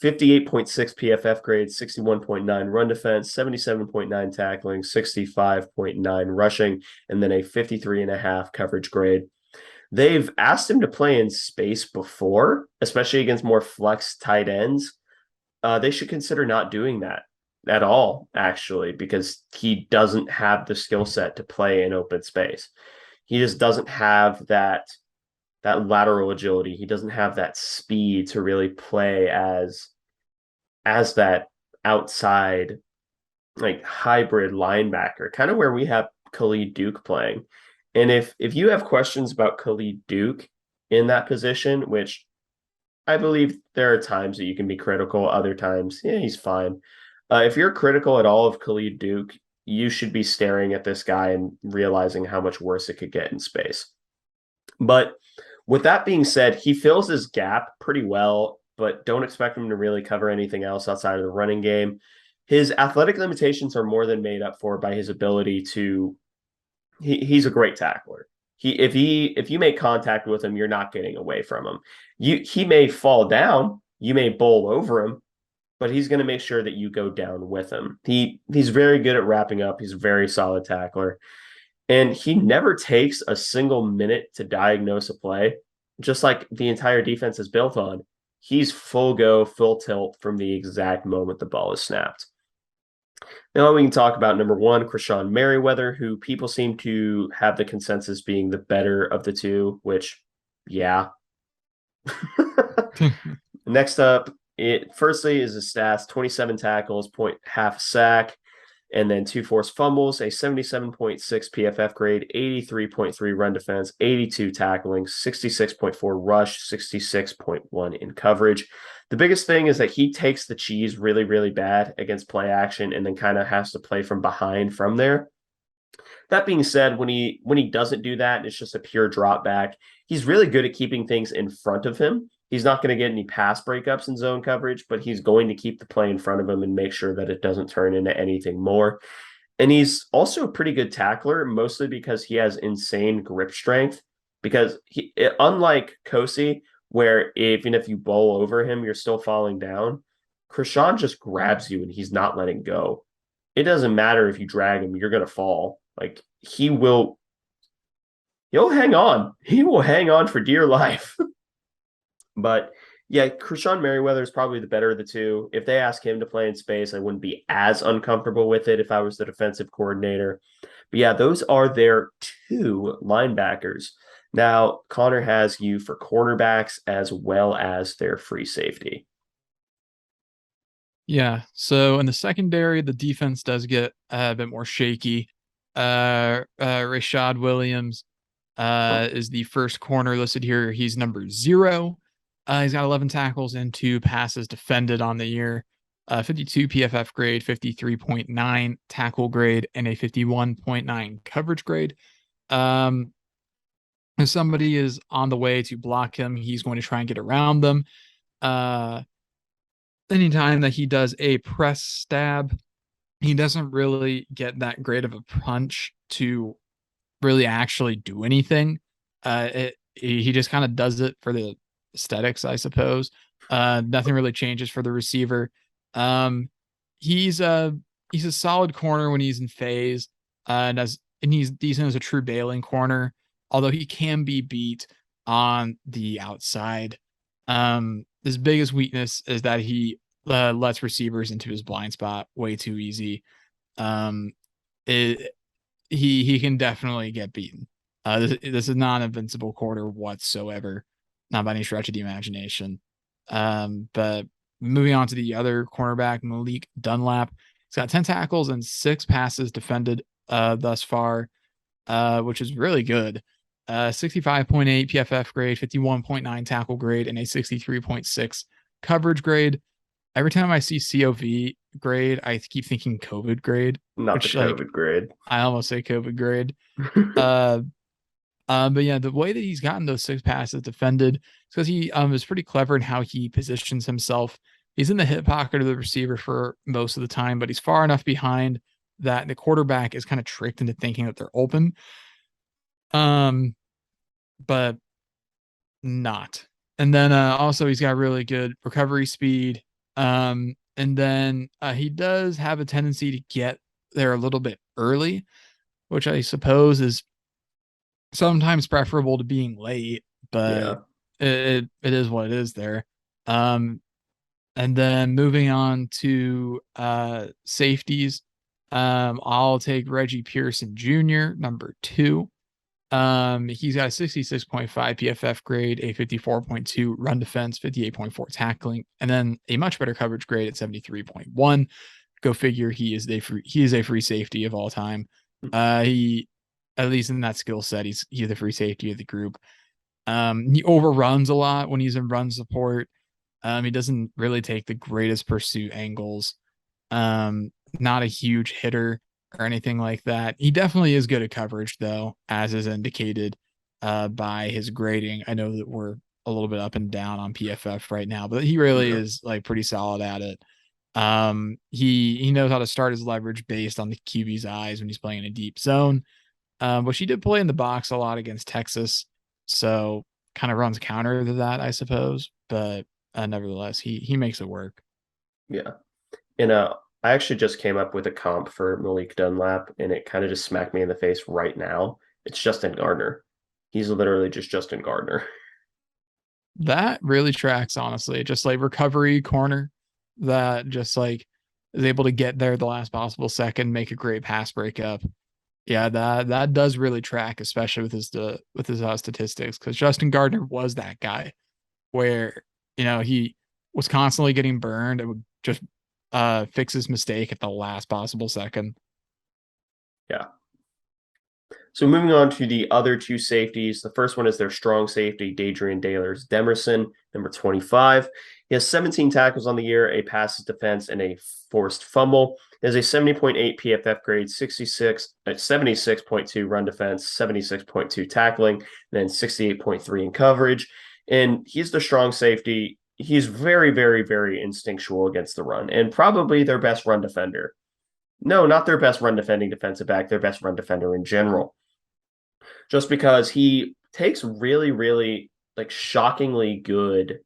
58.6 PFF grade, 61.9 run defense, 77.9 tackling, 65.9 rushing, and then a 53.5 coverage grade. They've asked him to play in space before, especially against more flex tight ends. They should consider not doing that at all, actually, because he doesn't have the skill set to play in open space. He just doesn't have that lateral agility. He doesn't have that speed to really play as that outside like hybrid linebacker, kind of where we have Khalid Duke playing. And if you have questions about Khalid Duke in that position, which I believe there are times that you can be critical, other times, yeah, he's fine. If you're critical at all of Khalid Duke, you should be staring at this guy and realizing how much worse it could get in space. But with that being said, he fills his gap pretty well, but don't expect him to really cover anything else outside of the running game. His athletic limitations are more than made up for by his ability to he's a great tackler. If you make contact with him, you're not getting away from him. He may fall down, you may bowl over him, but he's going to make sure that you go down with him. He's very good at wrapping up. He's a very solid tackler. And he never takes a single minute to diagnose a play, just like the entire defense is built on. he's full go, full tilt from the exact moment the ball is snapped. Now we can talk about number one, Krishan Merriweather, who people seem to have the consensus being the better of the two, which, yeah. Next up, it firstly is his stats: 27 tackles, point half a sack, and then two forced fumbles, a 77.6 PFF grade, 83.3 run defense, 82 tackling, 66.4 rush, 66.1 in coverage. The biggest thing is that he takes the cheese really, really bad against play action and then kind of has to play from behind from there. That being said, when he doesn't do that, it's just a pure drop back. He's really good at keeping things in front of him. He's not going to get any pass breakups in zone coverage, but he's going to keep the play in front of him and make sure that it doesn't turn into anything more. And he's also a pretty good tackler, mostly because he has insane grip strength. Because unlike Kosi, where even if you bowl over him, you're still falling down, Krishan just grabs you and he's not letting go. It doesn't matter if you drag him, you're going to fall. Like he'll hang on. He will hang on for dear life. But yeah, Krishan Merriweather is probably the better of the two. If they ask him to play in space, I wouldn't be as uncomfortable with it if I was the defensive coordinator. But yeah, those are their two linebackers. Now, Connor has you for cornerbacks as well as their free safety. Yeah. So in the secondary, the defense does get a bit more shaky. Rashad Williams is the first corner listed here. He's number 0. He's got 11 tackles and 2 passes defended on the year. 52 PFF grade, 53.9 tackle grade, and a 51.9 coverage grade. If somebody is on the way to block him, he's going to try and get around them. Anytime that he does a press stab, he doesn't really get that great of a punch to really actually do anything. He just kind of does it for the aesthetics, I suppose. Nothing really changes for the receiver. Um, he's a solid corner when he's in phase, and he's decent as a true bailing corner, although he can be beat on the outside. His biggest weakness is that he lets receivers into his blind spot way too easy. Um, it, he can definitely get beaten. This is not an invincible quarter whatsoever, not by any stretch of the imagination. But moving on to the other cornerback, Malik Dunlap, he's got 10 tackles and 6 passes defended thus far, which is really good. 65.8 PFF grade, 51.9 tackle grade, and a 63.6 coverage grade. Every time I see COV grade, I keep thinking COVID grade, Not the which like COVID grade. I almost say COVID grade. Uh, but yeah, the way that he's gotten those 6 passes defended is because he is pretty clever in how he positions himself. He's in the hip pocket of the receiver for most of the time, but he's far enough behind that the quarterback is kind of tricked into thinking that they're open. But not. And then also he's got really good recovery speed. And then he does have a tendency to get there a little bit early, which I suppose is sometimes preferable to being late, but Yeah. it is what it is there. Um, and then moving on to safeties, I'll take Reggie Pearson Jr., number 2. He's got a 66.5 PFF grade, a 54.2 run defense, 58.4 tackling, and then a much better coverage grade at 73.1. Go figure, he is a free safety of all time. He, at least in that skill set, he's the free safety of the group. He overruns a lot when he's in run support. He doesn't really take the greatest pursuit angles. Not a huge hitter or anything like that. He definitely is good at coverage, though, as is indicated by his grading. I know that we're a little bit up and down on PFF right now, but he really Yeah. is like pretty solid at it. He knows how to start his leverage based on the QB's eyes when he's playing in a deep zone. But she did play in the box a lot against Texas, so kind of runs counter to that, I suppose. But nevertheless, he makes it work. Yeah. And I actually just came up with a comp for Malik Dunlap, and it kind of just smacked me in the face right now. It's Justin Gardner. He's literally just Justin Gardner. That really tracks, honestly. Just like recovery corner that just like is able to get there the last possible second, make a great pass breakup. Yeah, that does really track, especially with his statistics, because Justin Gardner was that guy where he was constantly getting burned and would just fix his mistake at the last possible second. Yeah. So moving on to the other two safeties. The first one is their strong safety, Dadrian Daylors Demerson, number 25. He has 17 tackles on the year, a passes defense, and a forced fumble. He has a 70.8 PFF grade, 76.2 run defense, 76.2 tackling, and then 68.3 in coverage. And he's the strong safety. He's very, very, very instinctual against the run and probably their best run defender. No, not their best run defending defensive back, their best run defender in general, just because he takes really, really like shockingly good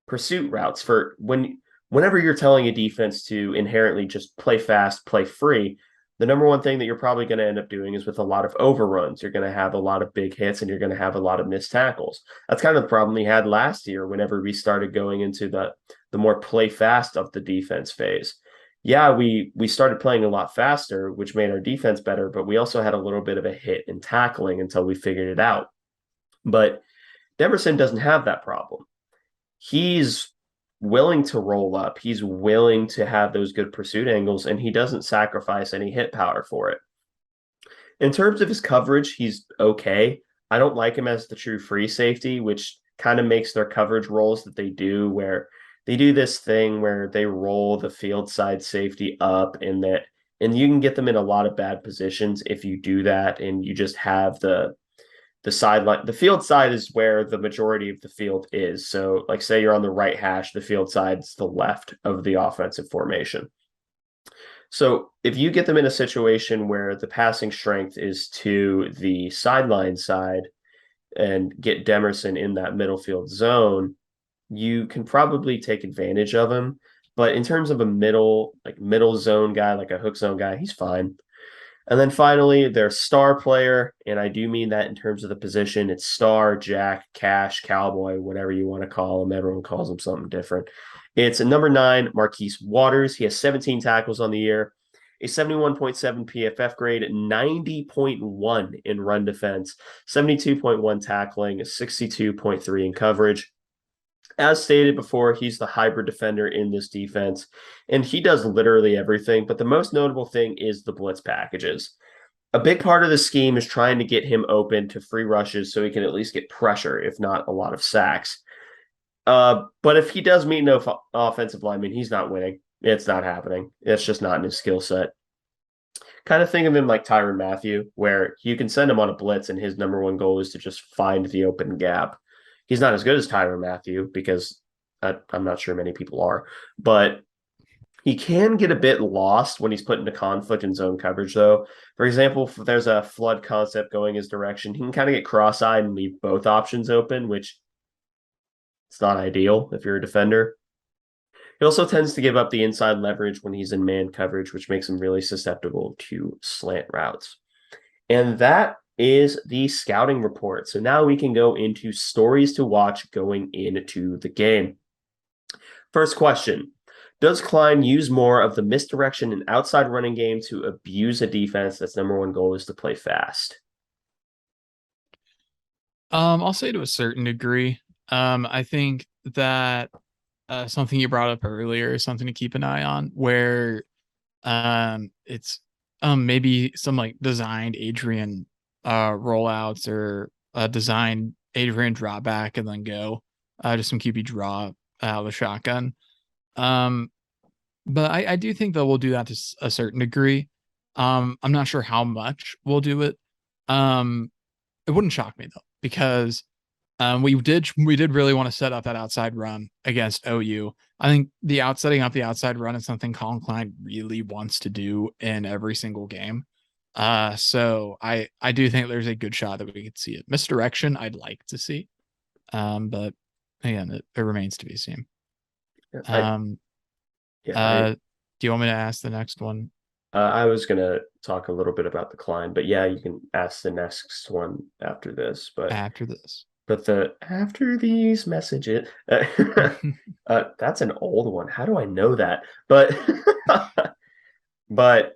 pursuit routes for whenever you're telling a defense to inherently just play fast, play free. The number one thing that you're probably going to end up doing is with a lot of overruns. You're going to have a lot of big hits and you're going to have a lot of missed tackles. That's kind of the problem we had last year whenever we started going into the more play fast of the defense phase. Yeah, we started playing a lot faster, which made our defense better, but we also had a little bit of a hit in tackling until we figured it out. But Demerson doesn't have that problem. He's willing to roll up. He's willing to have those good pursuit angles, and he doesn't sacrifice any hit power for it. In terms of his coverage, he's okay. I don't like him as the true free safety, which kind of makes their coverage rolls that they do, where they do this thing where they roll the field side safety up and you can get them in a lot of bad positions if you do that and you just have the sideline. The field side is where the majority of the field is. So, like, say you're on the right hash, the field side's the left of the offensive formation. So, if you get them in a situation where the passing strength is to the sideline side and get Demerson in that middle field zone, you can probably take advantage of him. But in terms of a middle zone guy, like a hook zone guy, he's fine. And then finally, their star player, and I do mean that in terms of the position. It's star, jack, cash, cowboy, whatever you want to call him. Everyone calls him something different. It's a number 9, Marquise Waters. He has 17 tackles on the year, a 71.7 PFF grade, 90.1 in run defense, 72.1 tackling, 62.3 in coverage. As stated before, he's the hybrid defender in this defense, and he does literally everything. But the most notable thing is the blitz packages. A big part of the scheme is trying to get him open to free rushes so he can at least get pressure, if not a lot of sacks. But if he does meet no offensive lineman, he's not winning. It's not happening. It's just not in his skill set. Kind of think of him like Tyrann Mathieu, where you can send him on a blitz, and his number one goal is to just find the open gap. He's not as good as Tyrann Mathieu because I'm not sure many people are, but he can get a bit lost when he's put into conflict in zone coverage, though. For example, if there's a flood concept going his direction, he can kind of get cross-eyed and leave both options open, which it's not ideal if you're a defender. He also tends to give up the inside leverage when he's in man coverage, which makes him really susceptible to slant routes. And that is the scouting report. So now we can go into stories to watch going into the game. First question. Does Klein use more of the misdirection and outside running game to abuse a defense that's number one goal is to play fast? I'll say to a certain degree. I think that something you brought up earlier is something to keep an eye on, where it's maybe some like designed Adrian rollouts or designed Adrian drop back and then go just some QB draw out of the shotgun. Um, but I do think that we'll do that to a certain degree. I'm not sure how much we'll do it. It wouldn't shock me though, because we did really want to set up that outside run against OU. I think setting up the outside run is something Colin Klein really wants to do in every single game. So I do think there's a good shot that we could see it. Misdirection, I'd like to see. But again, it remains to be seen. I, Um, yeah, do you want me to ask the next one I was going to talk a little bit about the Klein, but yeah, you can ask the next one after this. But after this? But the after these messages, that's an old one. How do I know that? But but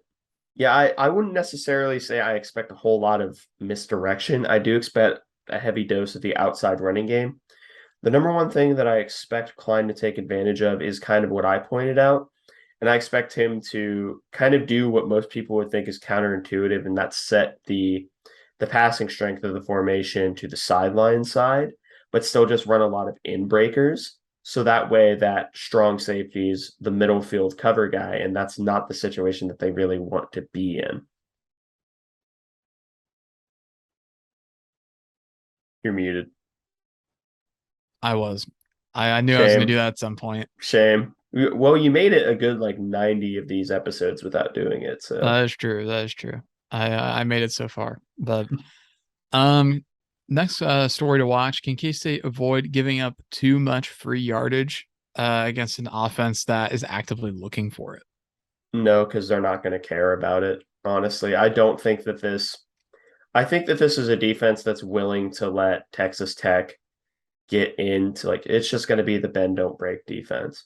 yeah, I wouldn't necessarily say I expect a whole lot of misdirection. I do expect a heavy dose of the outside running game. The number one thing that I expect Klein to take advantage of is kind of what I pointed out. And I expect him to kind of do what most people would think is counterintuitive, and that's set the passing strength of the formation to the sideline side, but still just run a lot of in breakers. So that way that strong safety is the middle field cover guy, and that's not the situation that they really want to be in. You're muted. I was. I knew I was going to Shame. do that at some point. Shame. Well, you made it a good like 90 of these episodes without doing it, so That is true. That is true. I made it so far. But um next story to watch, can K-State avoid giving up too much free yardage against an offense that is actively looking for it? no, because they're not going to care about it. Honestly, I don't think that this. I think that this is a defense that's willing to let Texas Tech get into like it's just going to be the bend don't break defense.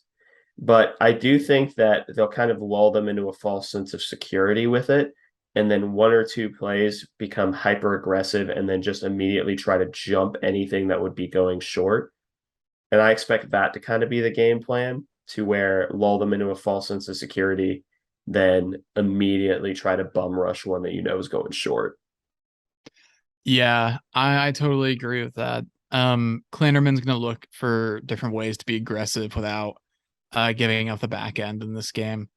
But I do think that they'll kind of lull them into a false sense of security with it. And then one or two plays become hyper aggressive and then just immediately try to jump anything that would be going short. And I expect that to kind of be the game plan to where lull them into a false sense of security, then immediately try to bum rush one that you know is going short. Yeah, I totally agree with that. Klanderman's going to look for different ways to be aggressive without giving up the back end in this game.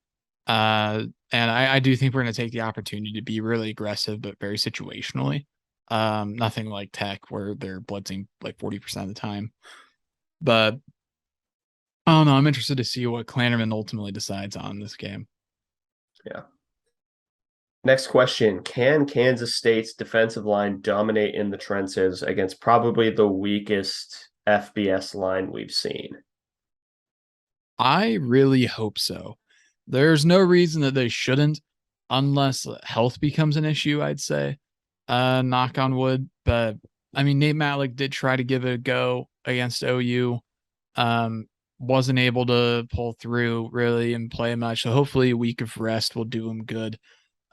And I do think we're going to take the opportunity to be really aggressive, but very situationally. Nothing like Tech where they're blitzing like 40% of the time. But I don't know. I'm interested to see what Klanderman ultimately decides on this game. Yeah. Next question. Can Kansas State's defensive line dominate in the trenches against probably the weakest FBS line we've seen? I really hope so. There's no reason that they shouldn't, unless health becomes an issue, I'd say. Knock on wood. But I mean, Nate Matlick did try to give it a go against OU. Um, wasn't able to pull through really and play much. So hopefully a week of rest will do him good.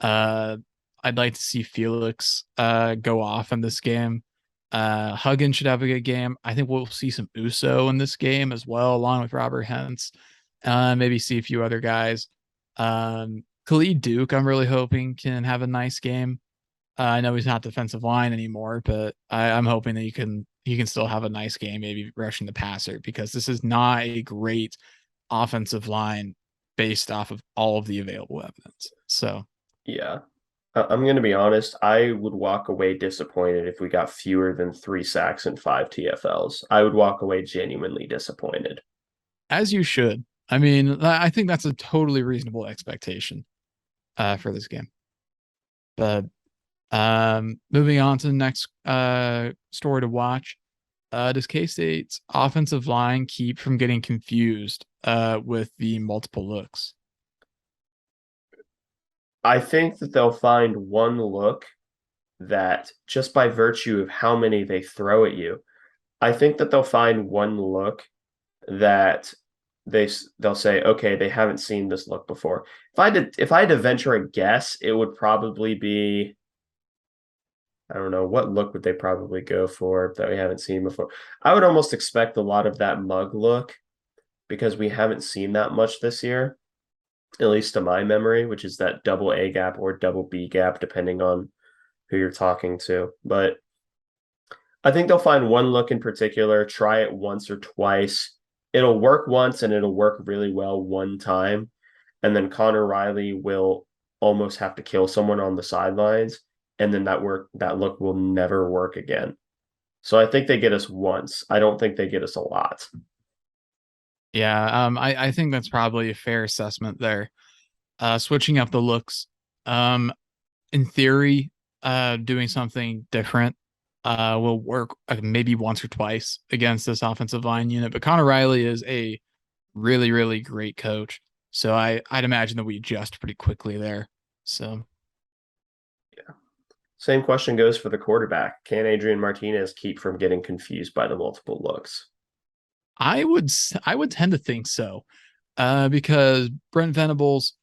Uh, I'd like to see Felix go off in this game. Huggins should have a good game. I think we'll see some Uso in this game as well, along with Robert Hentz. Maybe see a few other guys. Khalid Duke, I'm really hoping can have a nice game. I know he's not defensive line anymore, but I'm hoping that he can still have a nice game, maybe rushing the passer, because this is not a great offensive line based off of all of the available evidence. So Yeah. I'm going to be honest. I would walk away disappointed if we got fewer than 3 sacks and 5 TFLs. I would walk away genuinely disappointed. as you should. I mean, I think that's a totally reasonable expectation for this game. But moving on to the next story to watch. Does K-State's offensive line keep from getting confused with the multiple looks? I think that they'll find one look that just by virtue of how many they throw at you, I think that they'll find one look that they'll say, okay, they haven't seen this look before. If I had to venture a guess, it would probably be I don't know what look would they probably go for that we haven't seen before. I would almost expect a lot of that mug look because we haven't seen that much this year, at least to my memory, which is that double A gap or double B gap, depending on who you're talking to. But I think they'll find one look in particular, try it once or twice. It'll work once and it'll work really well one time. And then Connor Riley will almost have to kill someone on the sidelines. And then that look will never work again. So I think they get us once. I don't think they get us a lot. Yeah, I think that's probably a fair assessment there. Switching up the looks. In theory, doing something different will work maybe once or twice against this offensive line unit. But Connor Riley is a really, really great coach. So I'd imagine that we adjust pretty quickly there. So Same question goes for the quarterback. Can Adrian Martinez keep from getting confused by the multiple looks? I would tend to think so, because Brent Venables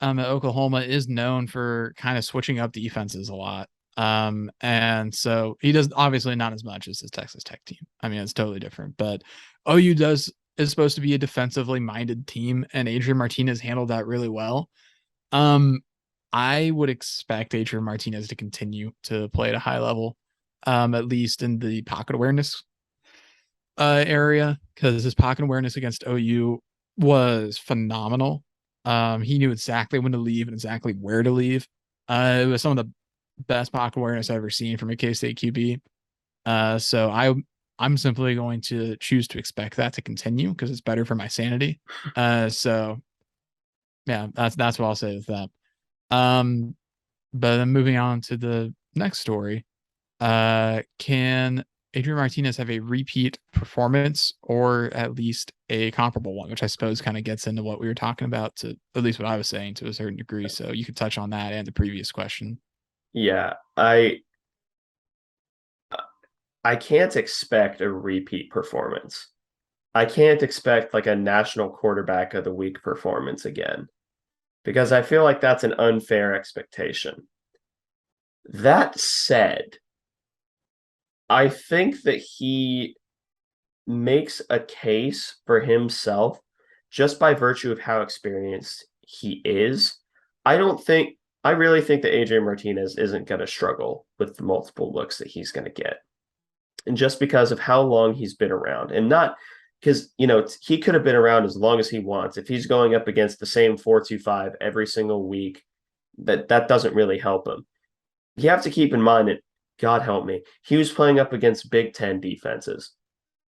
at Oklahoma is known for kind of switching up defenses a lot. And so he does obviously not as much as his Texas Tech team. I mean, it's totally different, but OU does is supposed to be a defensively minded team, and Adrian Martinez handled that really well. Um, I would expect Adrian Martinez to continue to play at a high level, at least in the pocket awareness area, because his pocket awareness against OU was phenomenal. He knew exactly when to leave and exactly where to leave. It was some of the best pocket awareness I've ever seen from a K-State QB. So I'm simply going to choose to expect that to continue because it's better for my sanity. So yeah, that's what I'll say with that. Um, but then moving on to the next story, can Adrian Martinez have a repeat performance or at least a comparable one, which I suppose kind of gets into what we were talking about, to at least what I was saying to a certain degree. So you could touch on that and the previous question. Yeah, I can't expect a repeat performance. I can't expect like a national quarterback of the week performance again because I feel like that's an unfair expectation. That said, I think that he makes a case for himself just by virtue of how experienced he is. I don't think I really think that Adrian Martinez isn't going to struggle with the multiple looks that he's going to get. And just because of how long he's been around, and not because, he could have been around as long as he wants. If he's going up against the same 4-2-5 every single week, that doesn't really help him. You have to keep in mind that, God help me, he was playing up against Big Ten defenses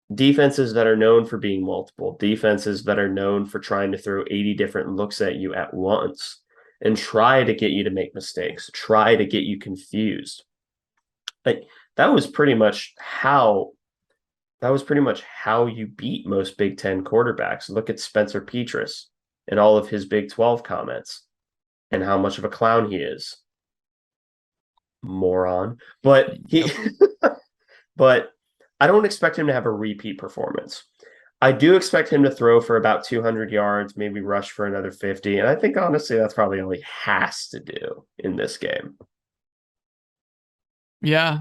that are known for being multiple, defenses that are known for trying to throw 80 different looks at you at once and try to get you to make mistakes, try to get you confused. Like that was pretty much how you beat most Big Ten quarterbacks. Look at Spencer Petras and all of his Big 12 comments and how much of a clown he is. Moron. But Yep. but I don't expect him to have a repeat performance. I do expect him to throw for about 200 yards, maybe rush for another 50. And I think honestly, that's probably all he has to do in this game. Yeah,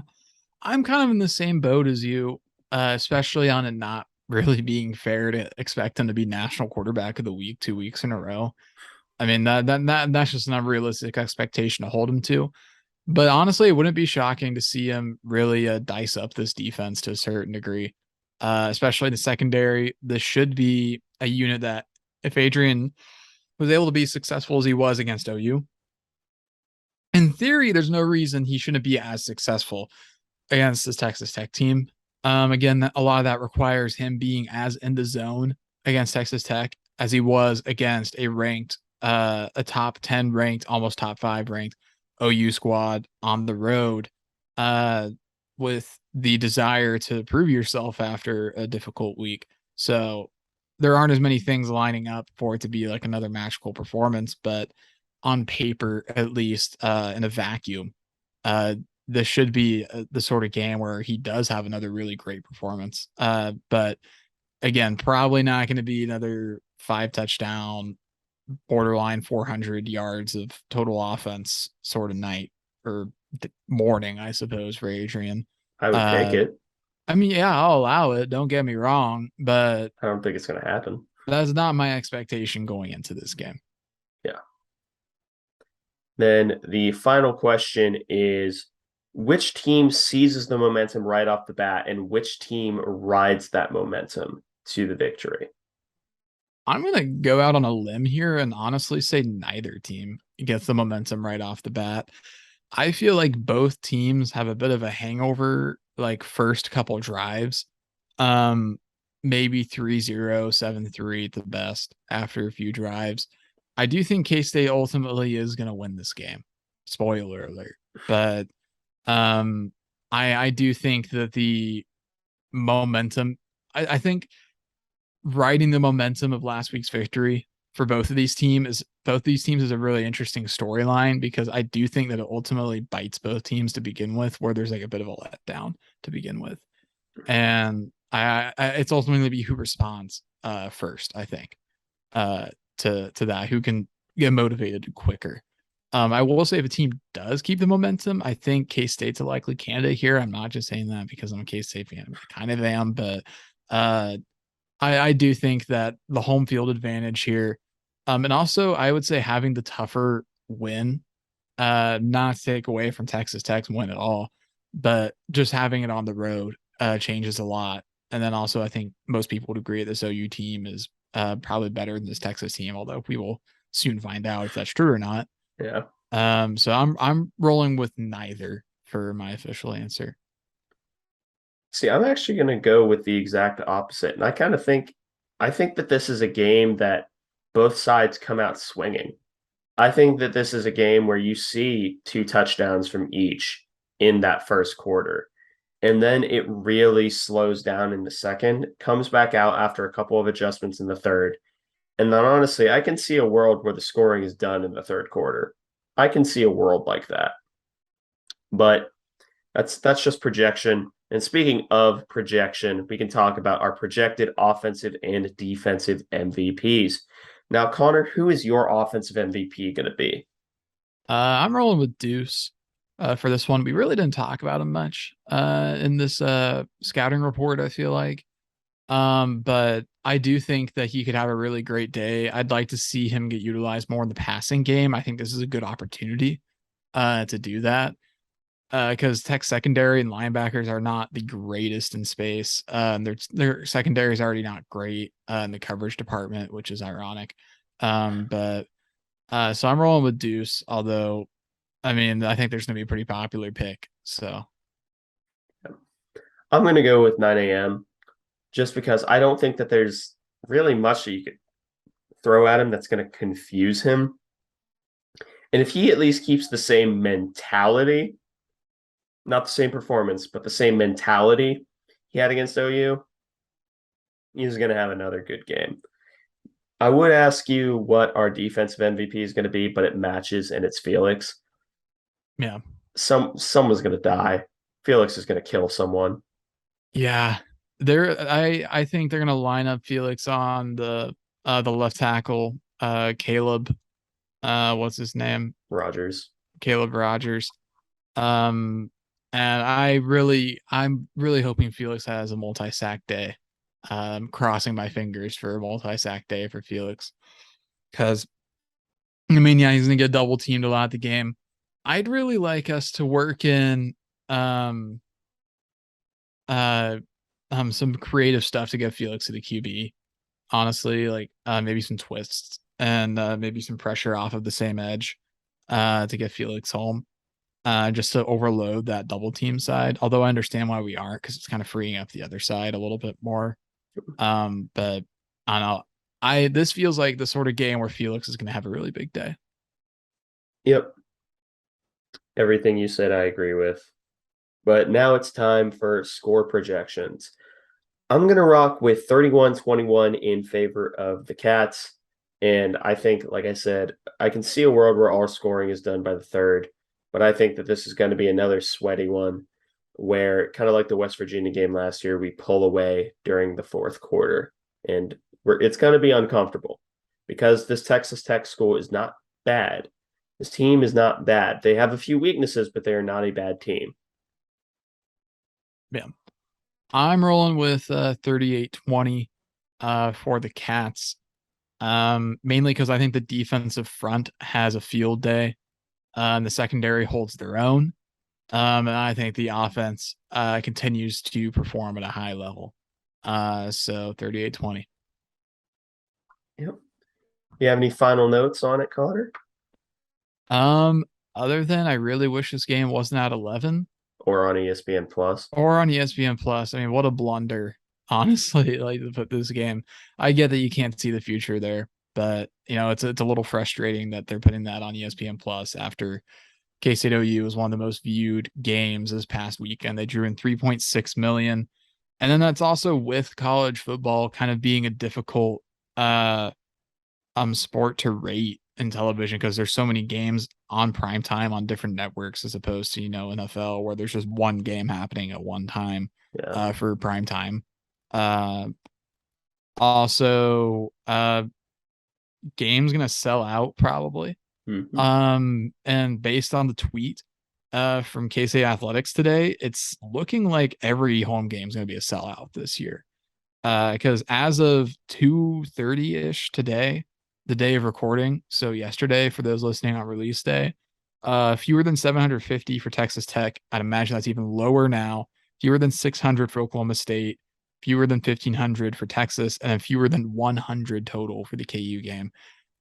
I'm kind of in the same boat as you, especially on it not really being fair to expect him to be national quarterback of the week 2 weeks in a row. I mean that's just not a realistic expectation to hold him to. But honestly, it wouldn't be shocking to see him really dice up this defense to a certain degree, especially the secondary. This should be a unit that, if Adrian was able to be successful as he was against OU, in theory, there's no reason he shouldn't be as successful against this Texas Tech team. Again, a lot of that requires him being as in the zone against Texas Tech as he was against a top 10 ranked, almost top 5 ranked OU squad on the road, uh, with the desire to prove yourself after a difficult week. So there aren't as many things lining up for it to be like another magical performance, but on paper, at least, in a vacuum, uh, this should be the sort of game where he does have another really great performance. But again, probably not going to be another 5 touchdown, borderline 400 yards of total offense sort of night or morning, I suppose, for Adrian. I would take Uh, it. I mean, yeah, I'll allow it. Don't get me wrong, but I don't think it's going to happen. that's not my expectation going into this game. Yeah. Then the final question is which team seizes the momentum right off the bat and which team rides that momentum to the victory? I'm going to go out on a limb here and honestly say neither team gets the momentum right off the bat. I feel like both teams have a bit of a hangover, like first couple drives. Um, Maybe 3-0, 7-3 at the best after a few drives. I do think K-State ultimately is going to win this game. Spoiler alert. But um, I do think that the momentum, I think riding the momentum of last week's victory for both these teams is a really interesting storyline because I do think that it ultimately bites both teams to begin with, where there's like a bit of a letdown to begin with, and it's ultimately going to be who responds first. I think to that, who can get motivated quicker. I will say if a team does keep the momentum, I think K-State's a likely candidate here. I'm not just saying that because I'm a K-State fan. I kind of am, but uh, I do think that the home field advantage here, and also I would say having the tougher win, not to take away from Texas Tech's win at all, but just having it on the road changes a lot. And then also I think most people would agree that this OU team is probably better than this Texas team, although we will soon find out if that's true or not. Yeah. So I'm rolling with neither for my official answer. See, I'm actually going to go with the exact opposite. And I think that this is a game that both sides come out swinging. I think that this is a game where you see two touchdowns from each in that first quarter. And then it really slows down in the second, comes back out after a couple of adjustments in the third. And then honestly, I can see a world where the scoring is done in the third quarter. I can see a world like that. But that's just projection. And speaking of projection, we can talk about our projected offensive and defensive MVPs. Now, Connor, who is your offensive MVP going to be? I'm rolling with Deuce for this one. We really didn't talk about him much in this scouting report, I feel like. But I do think that he could have a really great day. I'd like to see him get utilized more in the passing game. I think this is a good opportunity to do that. Because Tech secondary and linebackers are not the greatest in space. Their secondary is already not great in the coverage department, which is ironic. But so I'm rolling with Deuce, although I mean I think there's gonna be a pretty popular pick. So I'm going to go with 9 a.m. just because I don't think that there's really much that you could throw at him that's going to confuse him. And if he at least keeps the same mentality, not the same performance, but the same mentality he had against OU, he's going to have another good game. I would ask you what our defensive MVP is going to be, but it matches and it's Felix. yeah. Someone's going to die. Felix is going to kill someone. Yeah. I think they're gonna line up Felix on the left tackle, Caleb, what's his name? Rogers. Caleb Rogers. And I'm really hoping Felix has a multi-sack day. Crossing my fingers for a multi-sack day for Felix. Because I mean, yeah, he's gonna get double teamed a lot of the game. I'd really like us to work in uh some creative stuff to get Felix to the QB. Honestly, like maybe some twists and maybe some pressure off of the same edge to get Felix home. Just to overload that double team side. Although I understand why we aren't, because it's kind of freeing up the other side a little bit more. But I don't know. This feels like the sort of game where Felix is going to have a really big day. Yep. Everything you said, I agree with. But now it's time for score projections. I'm going to rock with 31-21 in favor of the Cats. And I think, like I said, I can see a world where all scoring is done by the third. But I think that this is going to be another sweaty one where, kind of like the West Virginia game last year, we pull away during the fourth quarter. And it's going to be uncomfortable because this Texas Tech school is not bad. This team is not bad. They have a few weaknesses, but they are not a bad team. Yeah. I'm rolling with 38-20 for the Cats. Mainly because I think the defensive front has a field day. And the secondary holds their own. And I think the offense continues to perform at a high level. So 38-20. Yep. You have any final notes on it, Connor? Other than I really wish this game wasn't at 11 Or on ESPN Plus? or on ESPN Plus. I mean, what a blunder, honestly, like to put this game. I get that you can't see the future there, but you know, it's a little frustrating that they're putting that on ESPN Plus after K-State OU was one of the most viewed games this past weekend. They drew in 3.6 million. And then that's also with college football kind of being a difficult sport to rate in television because there's so many games on prime time on different networks as opposed to, NFL where there's just one game happening at one time Yeah. for prime time. Uh Also, game's gonna sell out probably. Hmm. And based on the tweet from KC Athletics today, it's looking like every home game is gonna be a sellout this year. Because as of 2:30 ish today, the day of recording, so yesterday for those listening on release day, fewer than 750 for Texas Tech. I'd imagine that's even lower now. Fewer than 600 for Oklahoma State, fewer than 1,500 for Texas, and then fewer than 100 total for the KU game.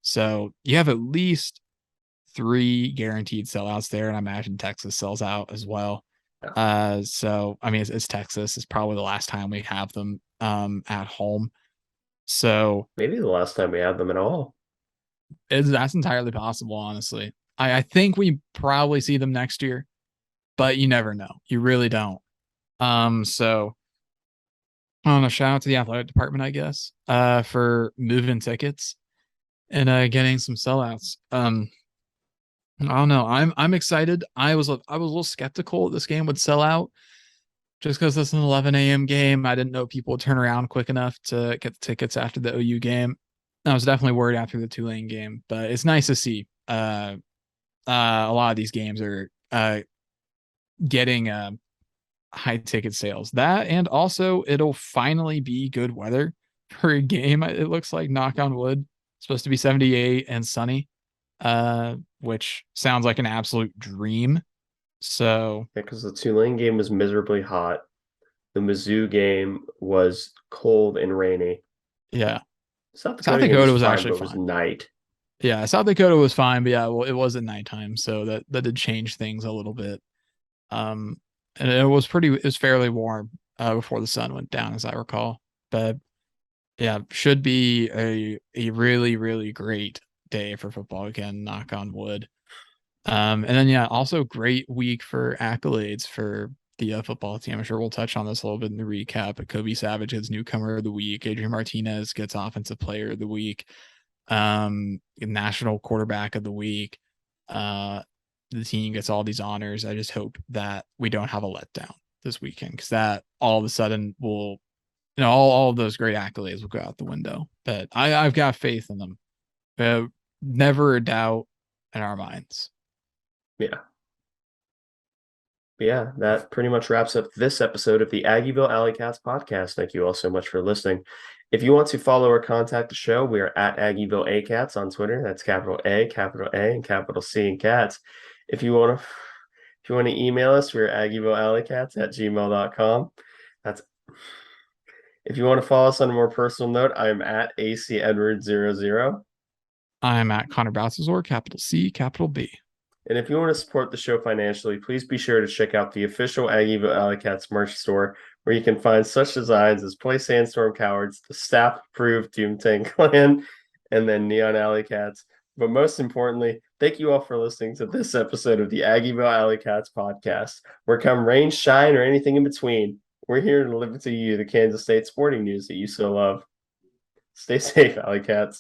So you have at least three guaranteed sellouts there, and I imagine Texas sells out as well. Yeah. So I mean, it's Texas. It's probably the last time we have them at home. So Maybe the last time we had them at all. that's entirely possible, honestly. I think we probably see them next year, but you never know. You really don't. So I don't know, shout out to the athletic department, I guess, for moving tickets and getting some sellouts. I don't know. I'm excited. I was a little skeptical this game would sell out just because it's an 11 a.m. game. I didn't know people would turn around quick enough to get the tickets after the OU game. I was definitely worried after the Tulane game, but it's nice to see. A lot of these games are getting high ticket sales. That and also it'll finally be good weather for a game. It looks like, knock on wood, it's supposed to be 78 and sunny, which sounds like an absolute dream. So Yeah, because the Tulane game was miserably hot. The Mizzou game was cold and rainy. yeah, South South Dakota game was Dakota was fine, actually but it was fine. night. Yeah, South Dakota was fine, but yeah, well, it was at nighttime, so that did change things a little bit. Um, and it was fairly warm before the sun went down, as I recall. But yeah, should be a really really great day for football again. Knock on wood. And then yeah, also great week for accolades for the football team. I'm sure we'll touch on this a little bit in the recap. But Kobe Savage gets newcomer of the week. Adrian Martinez gets offensive player of the week. National quarterback of the week. Uh, the team gets all these honors. I just hope that we don't have a letdown this weekend because that all of a sudden will, all of those great accolades will go out the window. But I've got faith in them. Never a doubt in our minds. Yeah. But yeah, that pretty much wraps up this episode of the Aggieville Alleycats podcast. Thank you all so much for listening. If you want to follow or contact the show, we are at Aggieville Alleycats on Twitter. That's capital A, and capital C in cats. If you want to email us, we're aggievillealleycats@gmail.com. That's If you want to follow us on a more personal note, I'm at AC Edward00. I'm at Connor Balthazar, capital C, capital B. And if you want to support the show financially, please be sure to check out the official Aggieville Alleycats merch store, where you can find such designs as Play Sandstorm Cowards, the staff-approved Doomtang Clan, and then Neon Alleycats. But most importantly, thank you all for listening to this episode of the Aggieville Alleycats podcast, where come rain, shine, or anything in between, we're here to deliver to you the Kansas State sporting news that you so love. Stay safe, Alleycats.